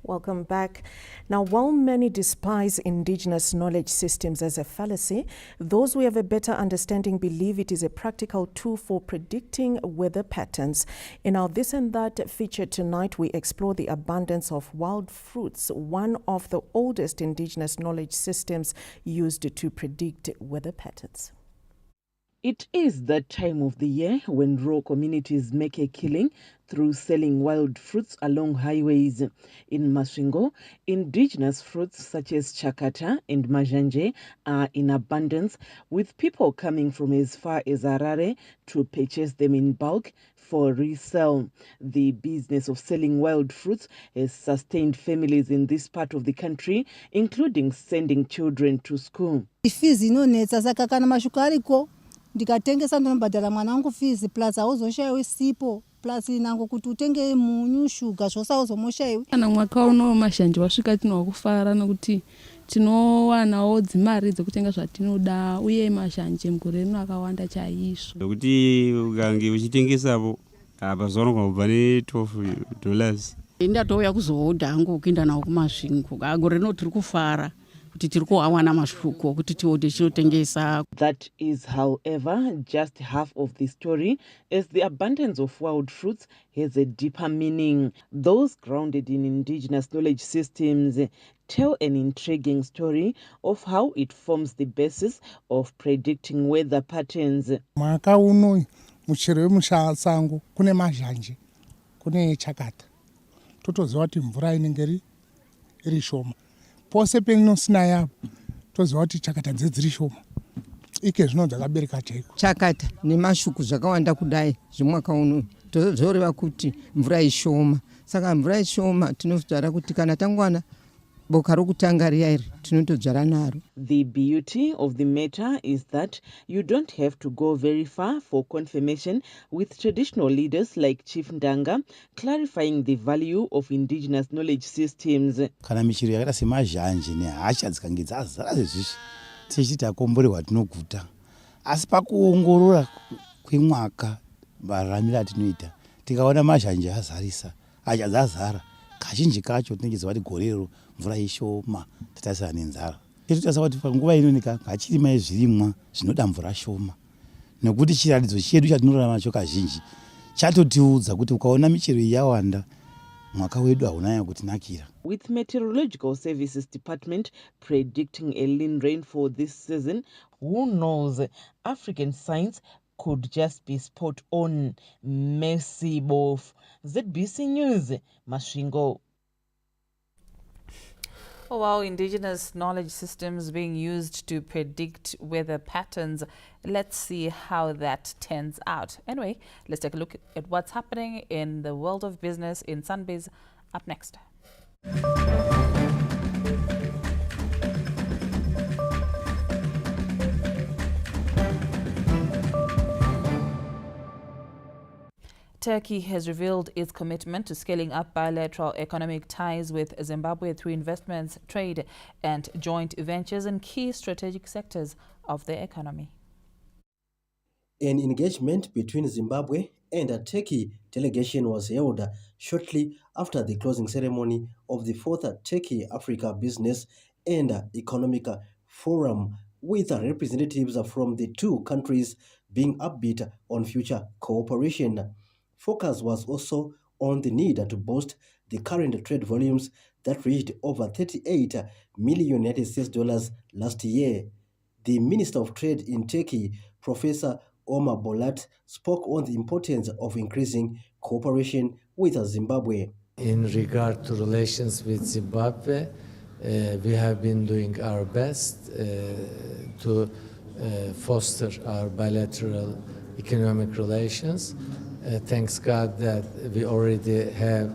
Welcome back. Now, while many despise indigenous knowledge systems as a fallacy, those who have a better understanding believe it is a practical tool for predicting weather patterns. In our This and That feature tonight, we explore the abundance of wild fruits, one of the oldest indigenous knowledge systems used to predict weather patterns. It is that time of the year when rural communities make a killing through selling wild fruits along highways. In Masvingo, indigenous fruits such as chakata and majanje are in abundance, with people coming from as far as Harare to purchase them in bulk for resale. The business of selling wild fruits has sustained families in this part of the country, including sending children to school. Ifizi inonetsa saka kana mashuka ariko ndikatengesa ndinobhadhara mwana wangu fizi plus auzoshayiwi sipo plus nangu kuti utenge munyu shuga zvose auzomoshayiwi. Kana mwaka uno mazhanje wasvika tinokufara nokuti tinowanawo dzimari dzekutenga zvatinoda uye mazhanje mugore rino akawanda chaizvo. Nokuti ukange uchitengesapo apa zvaunogona kubva ne$12. Ndatouya kuzohodha hangu kuenda nawo kumasvingo. Gore rino tiri kufara. That is, however, just half of the story, as the abundance of wild fruits has a deeper meaning. Those grounded in indigenous knowledge systems tell an intriguing story of how it forms the basis of predicting weather patterns. Mwaka uno muchero wemushasango kune mazhanje, kune chakata. Totoziva kuti mvura inenge iri shoma. Pose penosina yapo toziva kuti chakata dziri shoma. Ike zvino dzakabereka chaiko. Chakata nemashuku zvakawanda kudai zvimwaka uno tozoreva kuti mvura ishoma. Saka mvura ishoma tinozodzvara kuti kana tangwana boka rokutanga riya iri tinotodzvara naro. The beauty of the matter is that you don't have to go very far for confirmation, with traditional leaders like Chief Ndanga clarifying the value of indigenous knowledge systems. Kana michero yakaita semazhanje nehasha dzikange dzazara zvezvizvi tichiti akomborerwa tinoguta. Asi pakuongorora kwemwaka mararamiro atinoita tikaona mazhanje azarisa hasha dzazara kazhinji kacho tinenge ziva kuti gore rero mvura ishoma tatarisana nenzara. Tinotarisa kuti panguva inonika ngachirimai zvirimwa zvinoda mvura shoma, nekuti chiratidzo chedu chatinorarama nacho kazhinji chatotiudza kuti ukaona michero yawanda mwaka wedu haunanya kutinakira. With Meteorological Services Department predicting a lean rainfall this season, who knows, African science could just be spot on. Messi bof. ZBC News, Masvingo. Oh, wow, indigenous knowledge systems being used to predict weather patterns. Let's see how that turns out. Anyway, let's take a look at what's happening in the world of business in Sunbiz up next. Turkey has revealed its commitment to scaling up bilateral economic ties with Zimbabwe through investments, trade, and joint ventures in key strategic sectors of the economy. An engagement between Zimbabwe and a Turkey delegation was held shortly after the closing ceremony of the 4th Turkey Africa Business and Economic Forum, with representatives from the two countries being upbeat on future cooperation. Focus was also on the need to boost the current trade volumes that reached over $38 million last year. The Minister of Trade in Turkey, Professor Omar Bolat, spoke on the importance of increasing cooperation with Zimbabwe. In regard to relations with Zimbabwe, we have been doing our best to foster our bilateral economic relations. Thanks God that we already have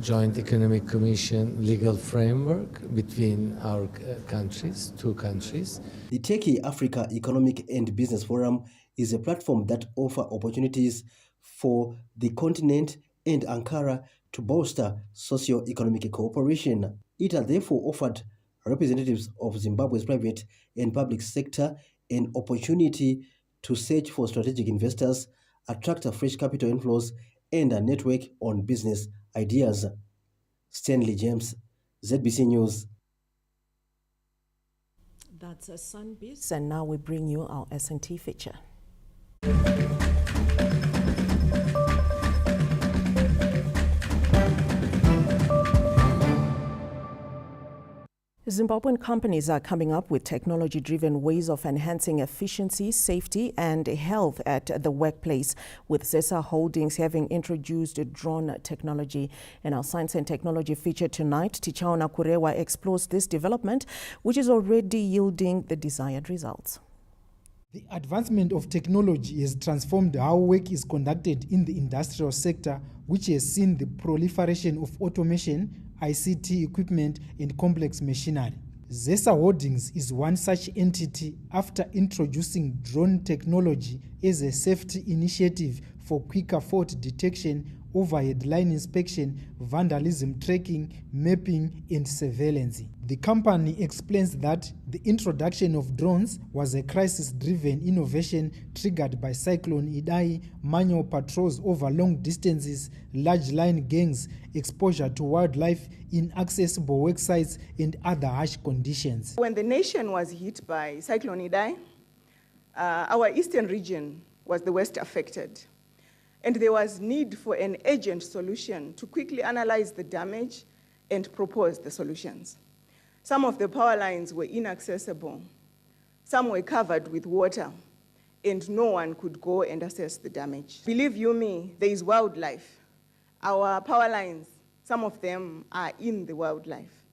Joint Economic Commission legal framework between our countries, two countries. The Turkey Africa Economic and Business Forum is a platform that offers opportunities for the continent and Ankara to bolster socio-economic cooperation. It has therefore offered representatives of Zimbabwe's private and public sector an opportunity to search for strategic investors, attract fresh capital inflows, and network on business ideas. Stanley James, ZBC News. That's a Sunbeams, and now we bring you our S&T feature. Zimbabwean companies are coming up with technology-driven ways of enhancing efficiency, safety, and health at the workplace, with ZESA Holdings having introduced drone technology. In our Science and Technology feature tonight, Tichaona Kurewa explores this development, which is already yielding the desired results. The advancement of technology has transformed how work is conducted in the industrial sector, which has seen the proliferation of automation, ICT equipment, and complex machinery. ZESA Holdings is one such entity after introducing drone technology as a safety initiative for quicker fault detection, overhead line inspection, vandalism tracking, mapping, and surveillance. The company explains that the introduction of drones was a crisis-driven innovation triggered by Cyclone Idai, manual patrols over long distances, large line gangs, exposure to wildlife, inaccessible work sites, and other harsh conditions. When the nation was hit by Cyclone Idai, our eastern region was the worst affected. And there was need for an urgent solution to quickly analyze the damage and propose the solutions. Some of the power lines were inaccessible. Some were covered with water, and no one could go and assess the damage. Believe you me, there is wildlife. Our power lines, some of them are in the wildlife.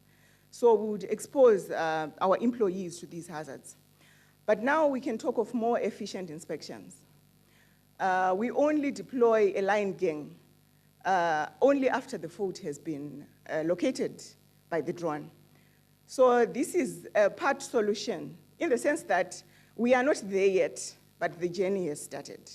So we would expose our employees to these hazards. But now we can talk of more efficient inspections. We only deploy a line gang only after the fault has been located by the drone. So this is a part solution in the sense that we are not there yet, but the journey has started.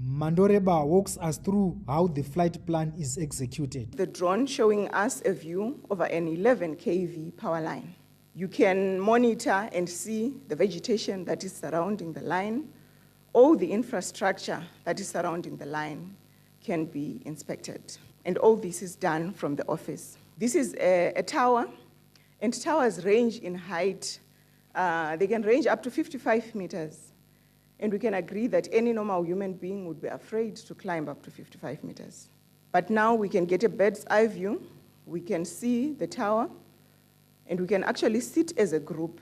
Mandoreba walks us through how the flight plan is executed. The drone showing us a view over an 11 kV power line. You can monitor and see the vegetation that is surrounding the line. All the infrastructure that is surrounding the line can be inspected. And all this is done from the office. This is a tower, and towers range in height. They can range up to 55 meters. And we can agree that any normal human being would be afraid to climb up to 55 meters. But now we can get a bird's eye view. We can see the tower, and we can actually sit as a group.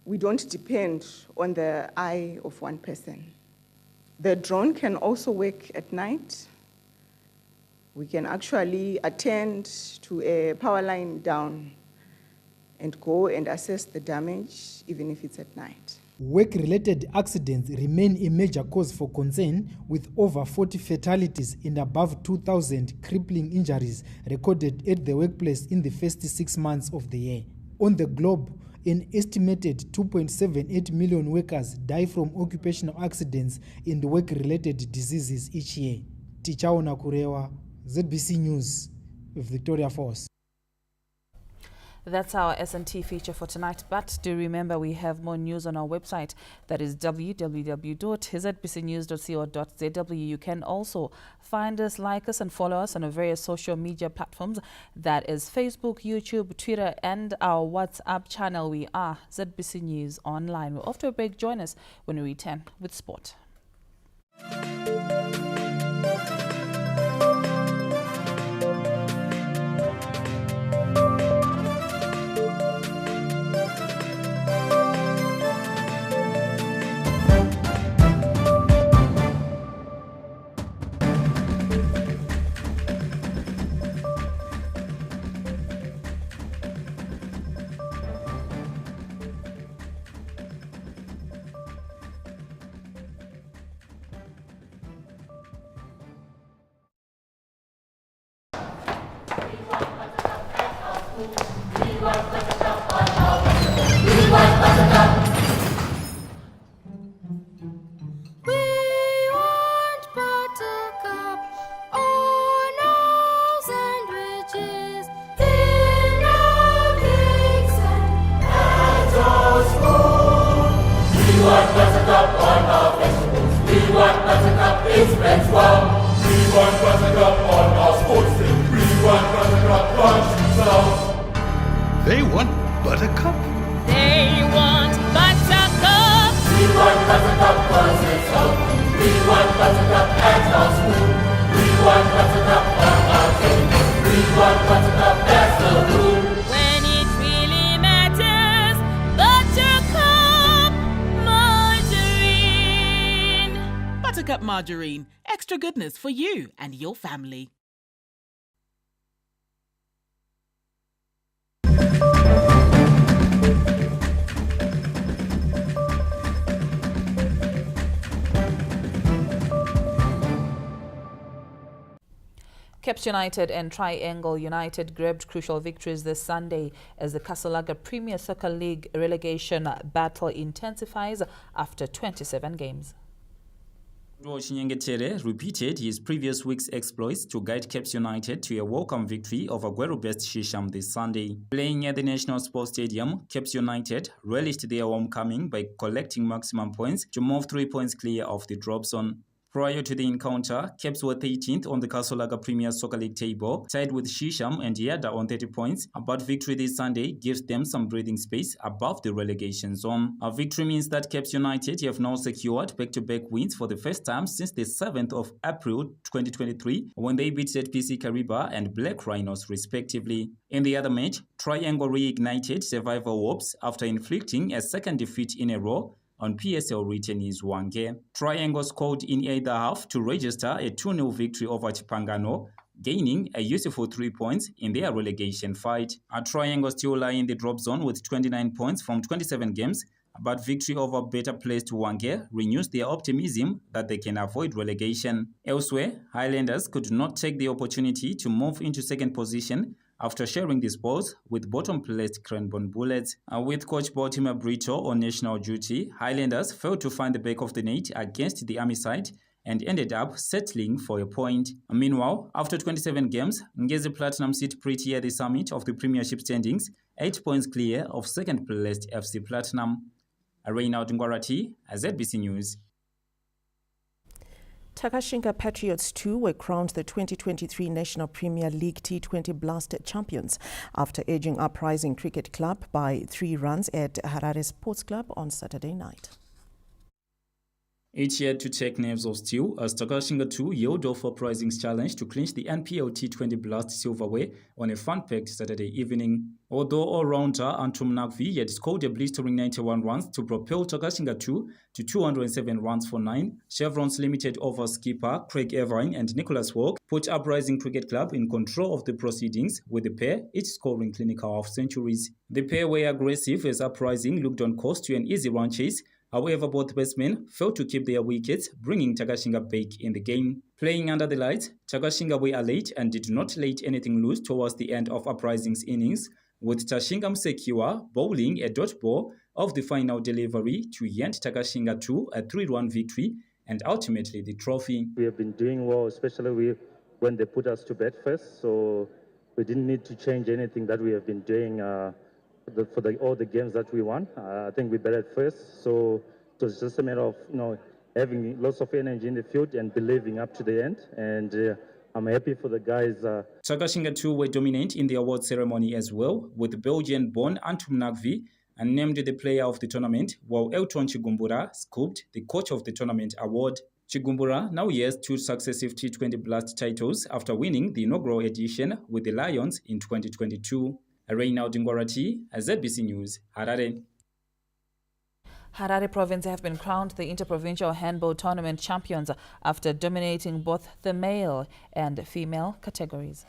We don't depend on the eye of one person. The drone can also work at night. We can actually attend to a power line down and go and assess the damage, even if it's at night. Work-related accidents remain a major cause for concern, with over 40 fatalities and above 2,000 crippling injuries recorded at the workplace in the first 6 months of the year. On the globe, an estimated 2.78 million workers die from occupational accidents and work-related diseases each year. Tichaona Kurewa, ZBC News, Victoria Falls. That's our S&T feature for tonight, but do remember we have more news on our website. That is www.zbcnews.co.zw. You can also find us, like us, and follow us on our various social media platforms. That is Facebook, YouTube, Twitter, and our WhatsApp channel. We are ZBC News Online. We're off to a break. Join us when we return with sport. We want Buttercup on our sports team. We want Buttercup. They want Buttercup. They want Buttercup. We want Buttercup cause it's home. We want Buttercup at our school. We want Buttercup on our table. We want Buttercup, that's the rule. When it really matters, Buttercup margarine. Buttercup margarine, extra goodness for you and your family. Caps United and Triangle United grabbed crucial victories this Sunday as the Kasalaga Premier Soccer League relegation battle intensifies after 27 games. Chinyengetere repeated his previous week's exploits to guide Caps United to a welcome victory over Gweru-based Shisham this Sunday. Playing at the National Sports Stadium, Caps United relished their homecoming by collecting maximum points to move 3 points clear of the drop zone. Prior to the encounter, Caps were 13th on the Kasolaga Premier Soccer League table, tied with Shisham and Yada on 30 points, but victory this Sunday gives them some breathing space above the relegation zone. A victory means that Caps United have now secured back-to-back wins for the first time since the 7th of April 2023, when they beat ZPC Kariba and Black Rhinos respectively. In the other match, Triangle reignited survival hopes after inflicting a second defeat in a row on PSL returnees Hwange. Triangle scored in either half to register a 2-0 victory over Chipangano, gaining a useful 3 points in their relegation fight. A Triangle still lie in the drop zone with 29 points from 27 games, but victory over better placed Hwange renews their optimism that they can avoid relegation. Elsewhere, Highlanders could not take the opportunity to move into second position after sharing the spoils with bottom-placed Cranbourne Bullets. With coach Baltimore Brito on national duty, Highlanders failed to find the back of the net against the Army side and ended up settling for a point. Meanwhile, after 27 games, Ngezi Platinum sit pretty at the summit of the Premiership standings, 8 points clear of second-placed FC Platinum. Reynald Ngwarati, ZBC News. Takashinga Patriots 2 were crowned the 2023 National Premier League T20 Blast champions after edging Uprising Cricket Club by 3 runs at Harare Sports Club on Saturday night. Each had to take nerves of steel as Takashinga 2 yelled off Uprising's challenge to clinch the NPL T20 Blast silverware on a fun-packed Saturday evening. Although all-rounder Antum Nagvi had scored a blistering 91 runs to propel Takashinga 2 to 207 runs for 9, Chevron's limited over skipper Craig Irvine and Nicholas Walk put Uprising Cricket Club in control of the proceedings, with the pair each scoring clinical half-centuries. The pair were aggressive as Uprising looked on course to an easy run chase. However, both batsmen failed to keep their wickets, bringing Takashinga back in the game. Playing under the lights, Takashinga were alert and did not let anything loose towards the end of Uprising's innings, with Tashinga Msekiwa bowling a dot ball of the final delivery to hand Takashinga 2 a 3-run victory and ultimately the trophy. We have been doing well, especially when they put us to bed first, so we didn't need to change anything that we have been doing for all the games that we won. I think we batted first, so it was just a matter of having lots of energy in the field and believing up to the end. And I'm happy for the guys. Takashinga 2 were dominant in the award ceremony as well, with Belgian-born Antum Nagvi and named the player of the tournament, while Elton Chigumbura scooped the coach of the tournament award. Chigumbura now has 2 successive T20 Blast titles after winning the inaugural edition with the Lions in 2022. Reynald Ngwarati, ZBC News, Harare. Harare Province have been crowned the Interprovincial Handball Tournament champions after dominating both the male and female categories.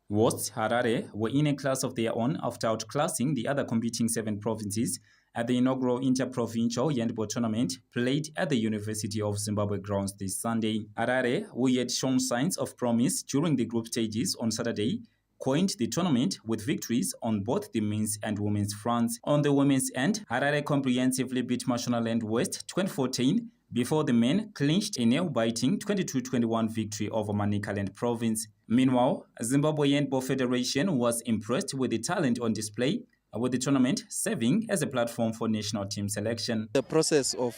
Hosts Harare were in a class of their own after outclassing the other competing 7 provinces at the inaugural Interprovincial Handball Tournament played at the University of Zimbabwe grounds this Sunday. Harare, who had shown signs of promise during the group stages on Saturday, coined the tournament with victories on both the men's and women's fronts. On the women's end, Harare comprehensively beat Mashonaland West 2014 before the men clinched a nail-biting 22-21 victory over Manicaland Province. Meanwhile, Zimbabwe Handball Federation was impressed with the talent on display, with the tournament serving as a platform for national team selection. The process of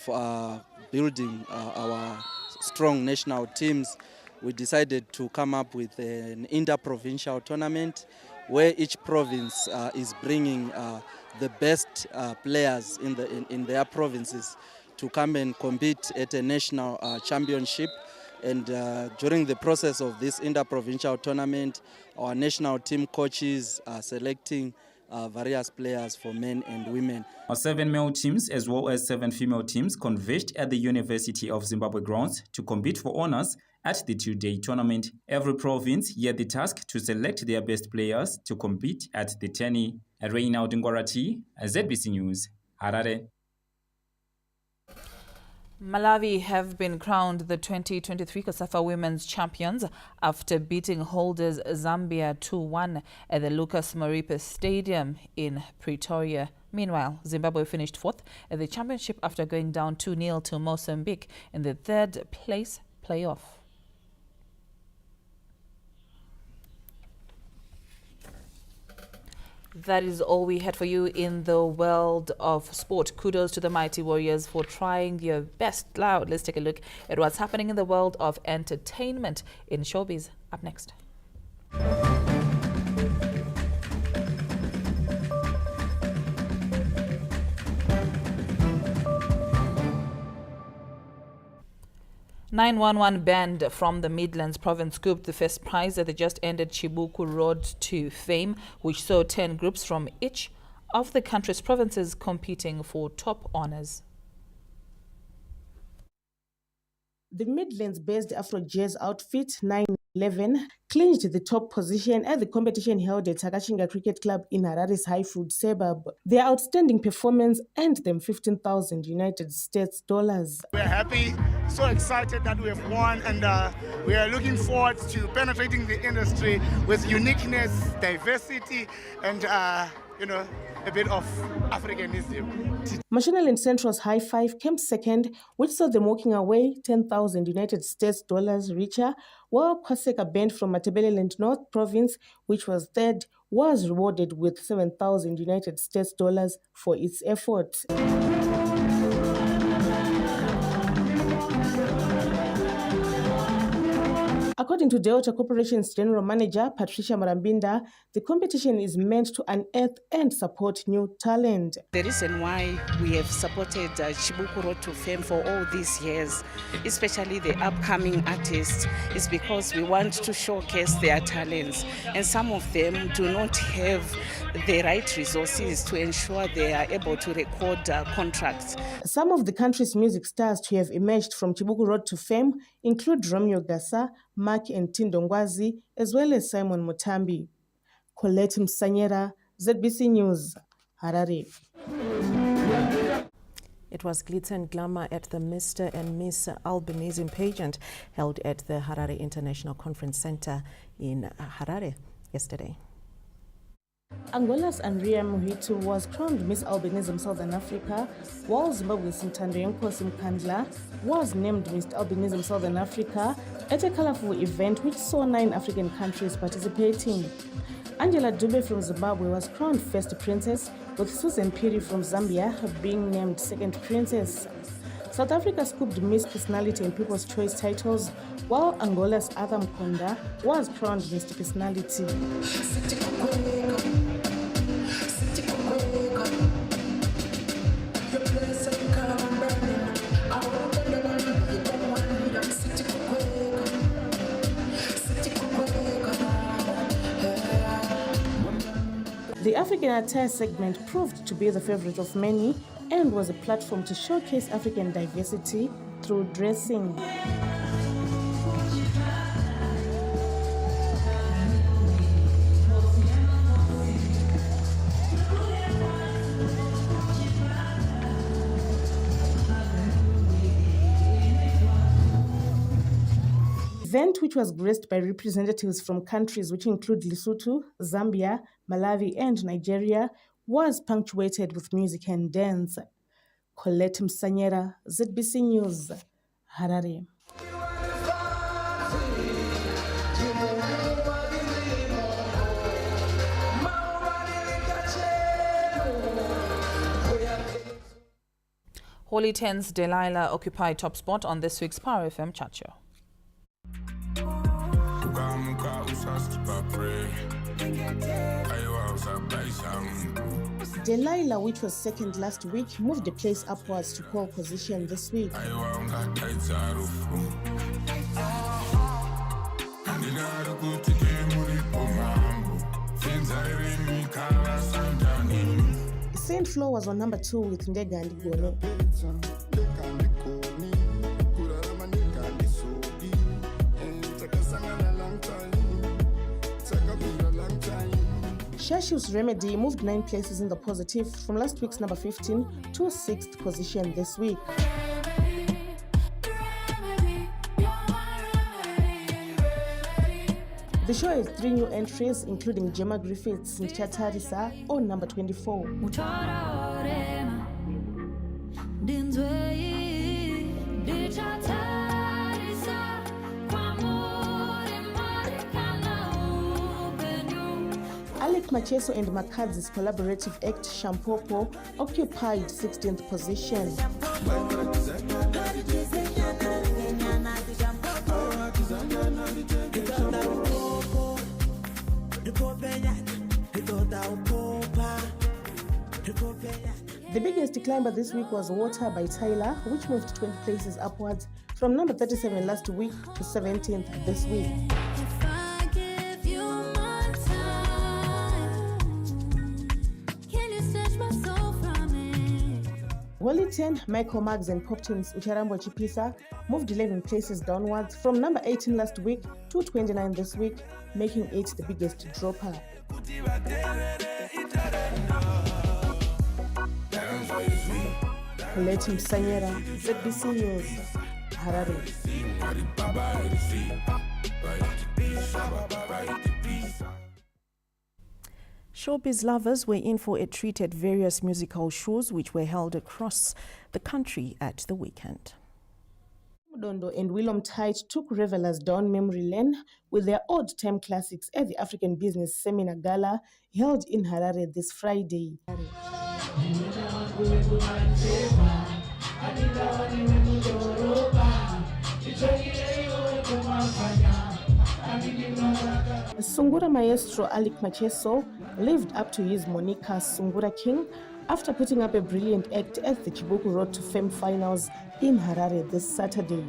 building our strong national teams, we decided to come up with an interprovincial tournament where each province is bringing the best players in their provinces to come and compete at a national championship. And during the process of this interprovincial tournament, our national team coaches are selecting various players for men and women. 7 male teams as well as 7 female teams converged at the University of Zimbabwe grounds to compete for honors at the 2-day tournament. Every province had the task to select their best players to compete at the tourney. Reynald Ngwarati, ZBC News, Harare. Malawi have been crowned the 2023 COSAFA Women's Champions after beating holders Zambia 2-1 at the Lucas Moripe Stadium in Pretoria. Meanwhile, Zimbabwe finished 4th at the championship after going down 2-0 to Mozambique in the 3rd place playoff. That is all we had for you in the world of sport. Kudos to the Mighty Warriors for trying your best. Loud. Let's take a look at what's happening in the world of entertainment in showbiz. Up next. 911 band from the Midlands province scooped the first prize at the just-ended Chibuku Road to Fame, which saw 10 groups from each of the country's provinces competing for top honours. The Midlands-based Afro-Jazz outfit 911 clinched the top position at the competition held at Takashinga Cricket Club in Harare's Highfield suburb. Their outstanding performance earned them $15,000 United States dollars. We're happy, so excited that we have won, and we are looking forward to penetrating the industry with uniqueness, diversity, and a bit of Africanism. Mashonaland Central's High Five came second, which saw them walking away $10,000 United States dollars richer, while Kwaseka Band from Matabeleland North Province, which was third, was rewarded with $7,000 United States dollars for its efforts. According to Delta Corporation's General Manager, Patricia Marambinda, the competition is meant to unearth and support new talent. The reason why we have supported Chibuku Road to Fame for all these years, especially the upcoming artists, is because we want to showcase their talents. And some of them do not have the right resources to ensure they are able to record contracts. Some of the country's music stars to have emerged from Chibuku Road to Fame include Romeo Gasa, Mark and Tindongwazi, as well as Simon Mutambi. Colette Msanyera, ZBC News, Harare. It was glitz and glamour at the Mr. and Miss Albinism pageant held at the Harare International Conference Center in Harare yesterday. Angola's Andrea Muhitu was crowned Miss Albinism Southern Africa, while Zimbabwe's Ntando Simkandla was named Miss Albinism Southern Africa at a colorful event which saw 9 African countries participating. Angela Dube from Zimbabwe was crowned first princess, with Susan Piri from Zambia being named second princess. South Africa scooped Miss Personality and People's Choice titles, while Angola's Arthur Mkonda was crowned Mr. Personality. The African attire segment proved to be the favorite of many and was a platform to showcase African diversity through dressing. Event which was graced by representatives from countries which include Lesotho, Zambia, Malawi and Nigeria was punctuated with music and dance. Colette Msanyera, ZBC News, Harare. Holy Ten's Delilah occupied top spot on this week's Power FM Chat Show. Delilah, which was second last week, moved a place upwards to pole position this week. Saint Flo was on number 2 with Ndega and Igone. Shashu's Remedy moved 9 places in the positive from last week's number 15 to 6th position this week. The show has 3 new entries, including Gemma Griffiths and Chatarisa on number 24. Alec Macheso and Makadz's collaborative act Shampopo occupied 16th position. The biggest climber this week was Water by Tyler, which moved 20 places upwards from number 37 last week to 17th this week. Wally 10, Michael Maggs and Popton's Ucharambo Chipisa moved 11 places downwards from number 18 last week to 29 this week, making it the biggest dropper. Colette Sanyera, ZBC News, Harare. Showbiz lovers were in for a treat at various musical shows which were held across the country at the weekend. Dondo and Willem Tite took revelers down memory lane with their old-time classics at the African Business Seminar Gala held in Harare this Friday. Sungura maestro Alec Macheso lived up to his moniker Sungura King after putting up a brilliant act at the Chibuku Road to Fame finals in Harare this Saturday.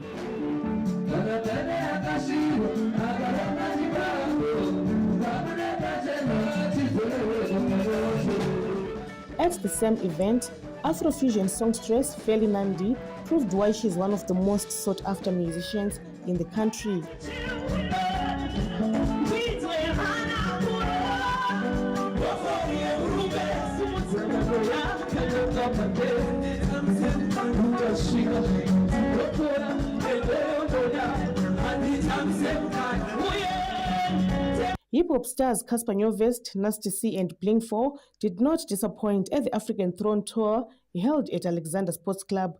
At the same event, Afrofusion songstress Feli Nandi proved why she's one of the most sought-after musicians in the country. Hip-hop stars Casper Nyovest, Nasty C and Bling 4 did not disappoint at the African Throne Tour held at Alexander Sports Club.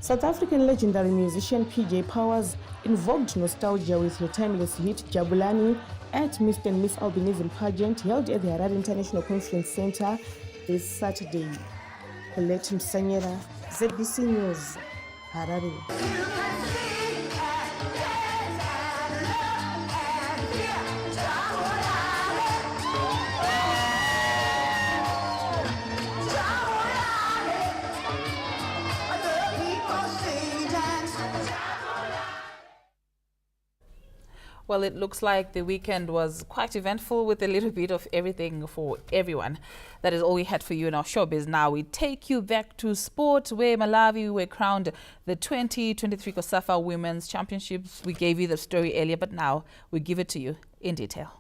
South African legendary musician PJ Powers invoked nostalgia with her timeless hit Jabulani at Mr. and Miss Albinism pageant held at the Harare International Conference Center this Saturday. Colette Sanyera, ZBC News, Harare. Well, it looks like the weekend was quite eventful with a little bit of everything for everyone. That is all we had for you in our showbiz. Now we take you back to sport, where Malawi were crowned the 2023 COSAFA Women's Championships. We gave you the story earlier, but now we give it to you in detail.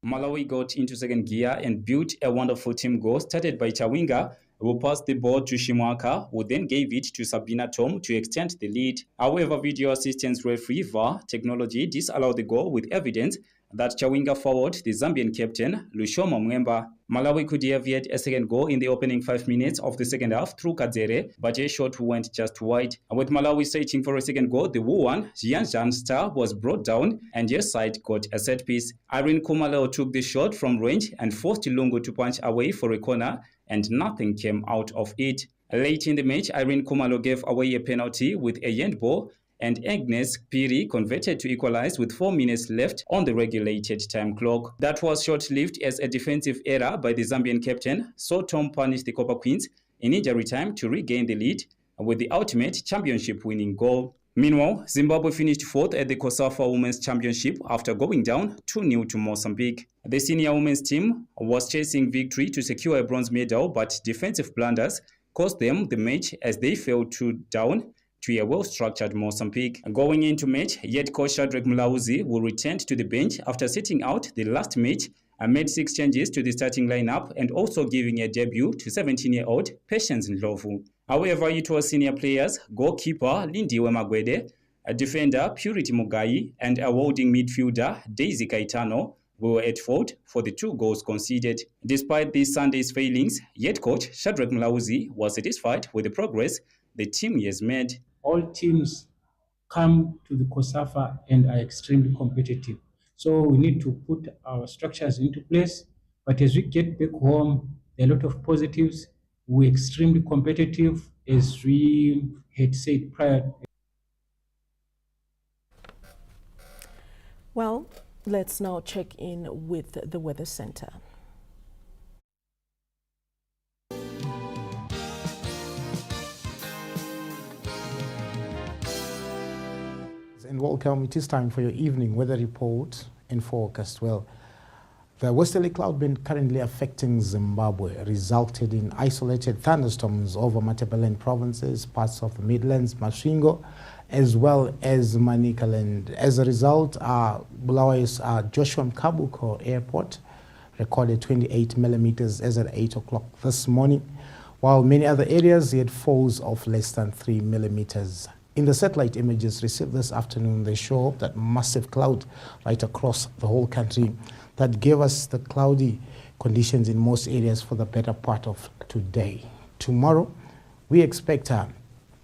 Malawi got into second gear and built a wonderful team goal started by Chawinga, who passed the ball to Shimwaka, who then gave it to Sabina Tom to extend the lead. However, video assistance referee VAR technology disallowed the goal with evidence that Chawinga fouled the Zambian captain, Lushoma Mwemba. Malawi could have yet a second goal in the opening 5 minutes of the second half through Kadzere, but a shot went just wide. With Malawi searching for a second goal, the Wuhan Jianzhan star was brought down and their side got a set piece. Irene Kumaleo took the shot from range and forced Lungu to punch away for a corner, and nothing came out of it. Late in the match, Irene Kumalo gave away a penalty with a handball, and Agnes Piri converted to equalize with 4 minutes left on the regulated time clock. That was short-lived as a defensive error by the Zambian captain, so Tom punished the Copper Queens in injury time to regain the lead with the ultimate championship-winning goal. Meanwhile, Zimbabwe finished fourth at the COSAFA Women's Championship after going down 2-0 to Mozambique. The senior women's team was chasing victory to secure a bronze medal, but defensive blunders cost them the match as they fell 2-down to a well-structured Mozambique. Going into match, head coach Shadrack Mlauzi will return to the bench after sitting out the last match and made 6 changes to the starting lineup and also giving a debut to 17-year-old Patience Ndlovu. However, it was senior players, goalkeeper Lindiwe Magwede, a defender Purity Mugai, and a holding midfielder Daisy Kaitano who were at fault for the 2 goals conceded. Despite these Sunday's failings, head coach Shadrack Mlauzi was satisfied with the progress the team has made. All teams come to the COSAFA and are extremely competitive. So we need to put our structures into place. But as we get back home, there are a lot of positives. We're extremely competitive, as we had said prior. Well, let's now check in with the Weather Center. And welcome. It is time for your evening weather report and forecast. Well, the westerly cloud band currently affecting Zimbabwe resulted in isolated thunderstorms over Matabeleland provinces, parts of the Midlands, Masvingo, as well as Manicaland. As a result, Bulawayo's Joshua Mkabuko Airport recorded 28 millimeters as at 8 o'clock this morning, while many other areas had falls of less than 3 millimeters. In the satellite images received this afternoon, they show that massive cloud right across the whole country that gave us the cloudy conditions in most areas for the better part of today. Tomorrow, we expect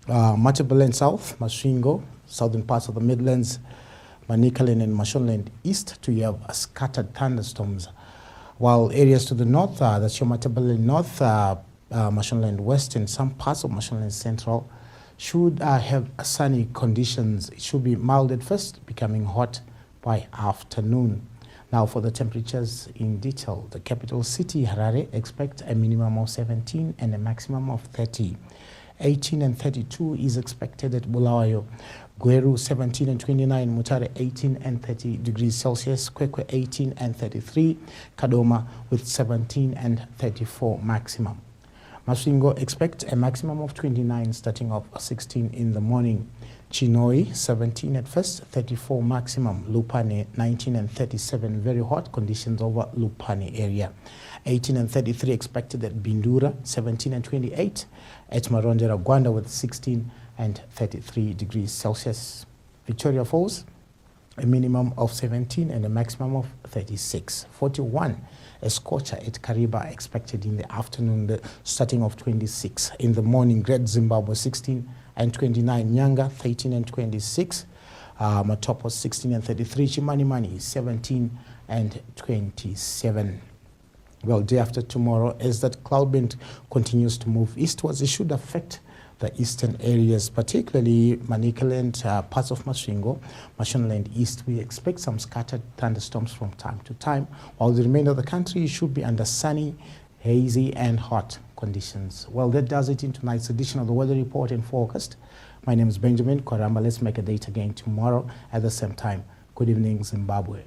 Matabeleland South, Masvingo, southern parts of the Midlands, Manicaland and Mashonaland East to have scattered thunderstorms, while areas to the north, that's your Matabeleland North, Mashonaland West and some parts of Mashonaland Central, should have sunny conditions. It should be mild at first, becoming hot by afternoon. Now for the temperatures in detail, the capital city, Harare, expect a minimum of 17 and a maximum of 30. 18 and 32 is expected at Bulawayo. Gweru 17 and 29, Mutare 18 and 30 degrees Celsius, Kwekwe 18 and 33, Kadoma with 17 and 34 maximum. Masvingo expect a maximum of 29 starting off 16 in the morning. Chinoi 17 at first, 34 maximum. Lupane 19 and 37, very hot conditions over Lupane area. 18 and 33 expected at Bindura, 17 and 28 at Marondera Gwanda with 16 and 33 degrees Celsius. Victoria Falls, a minimum of 17 and a maximum of 36. 41 a scorcher at Kariba expected in the afternoon, the starting of 26. In the morning, Great Zimbabwe 16 and 29, Nyanga 13 and 26, Matopo 16 and 33, Chimanimani 17 and 27. Well, day after tomorrow, as that cloud band continues to move eastwards, it should affect the eastern areas, particularly Manicaland, parts of Masvingo, Mashonaland East. We expect some scattered thunderstorms from time to time, while the remainder of the country should be under sunny, hazy and hot conditions. Well, that does it in tonight's edition of the Weather Report and Forecast. My name is Benjamin Koramba. Let's make a date again tomorrow at the same time. Good evening, Zimbabwe.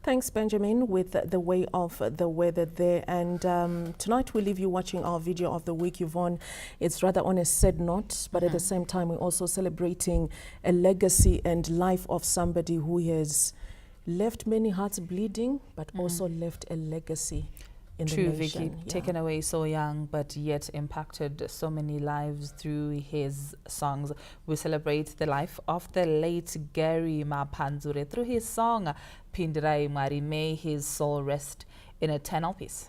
Thanks, Benjamin, with the way of the weather there. And tonight we leave you watching our video of the week, Yvonne. It's rather on a sad note, but at the same time, we're also celebrating a legacy and life of somebody who has left many hearts bleeding, but also left a legacy. in True, the nation. Vicky. Taken away so young, but yet impacted so many lives through his songs. We celebrate the life of the late Gary Mapan through his song Pindirai Mari. May his soul rest in eternal peace.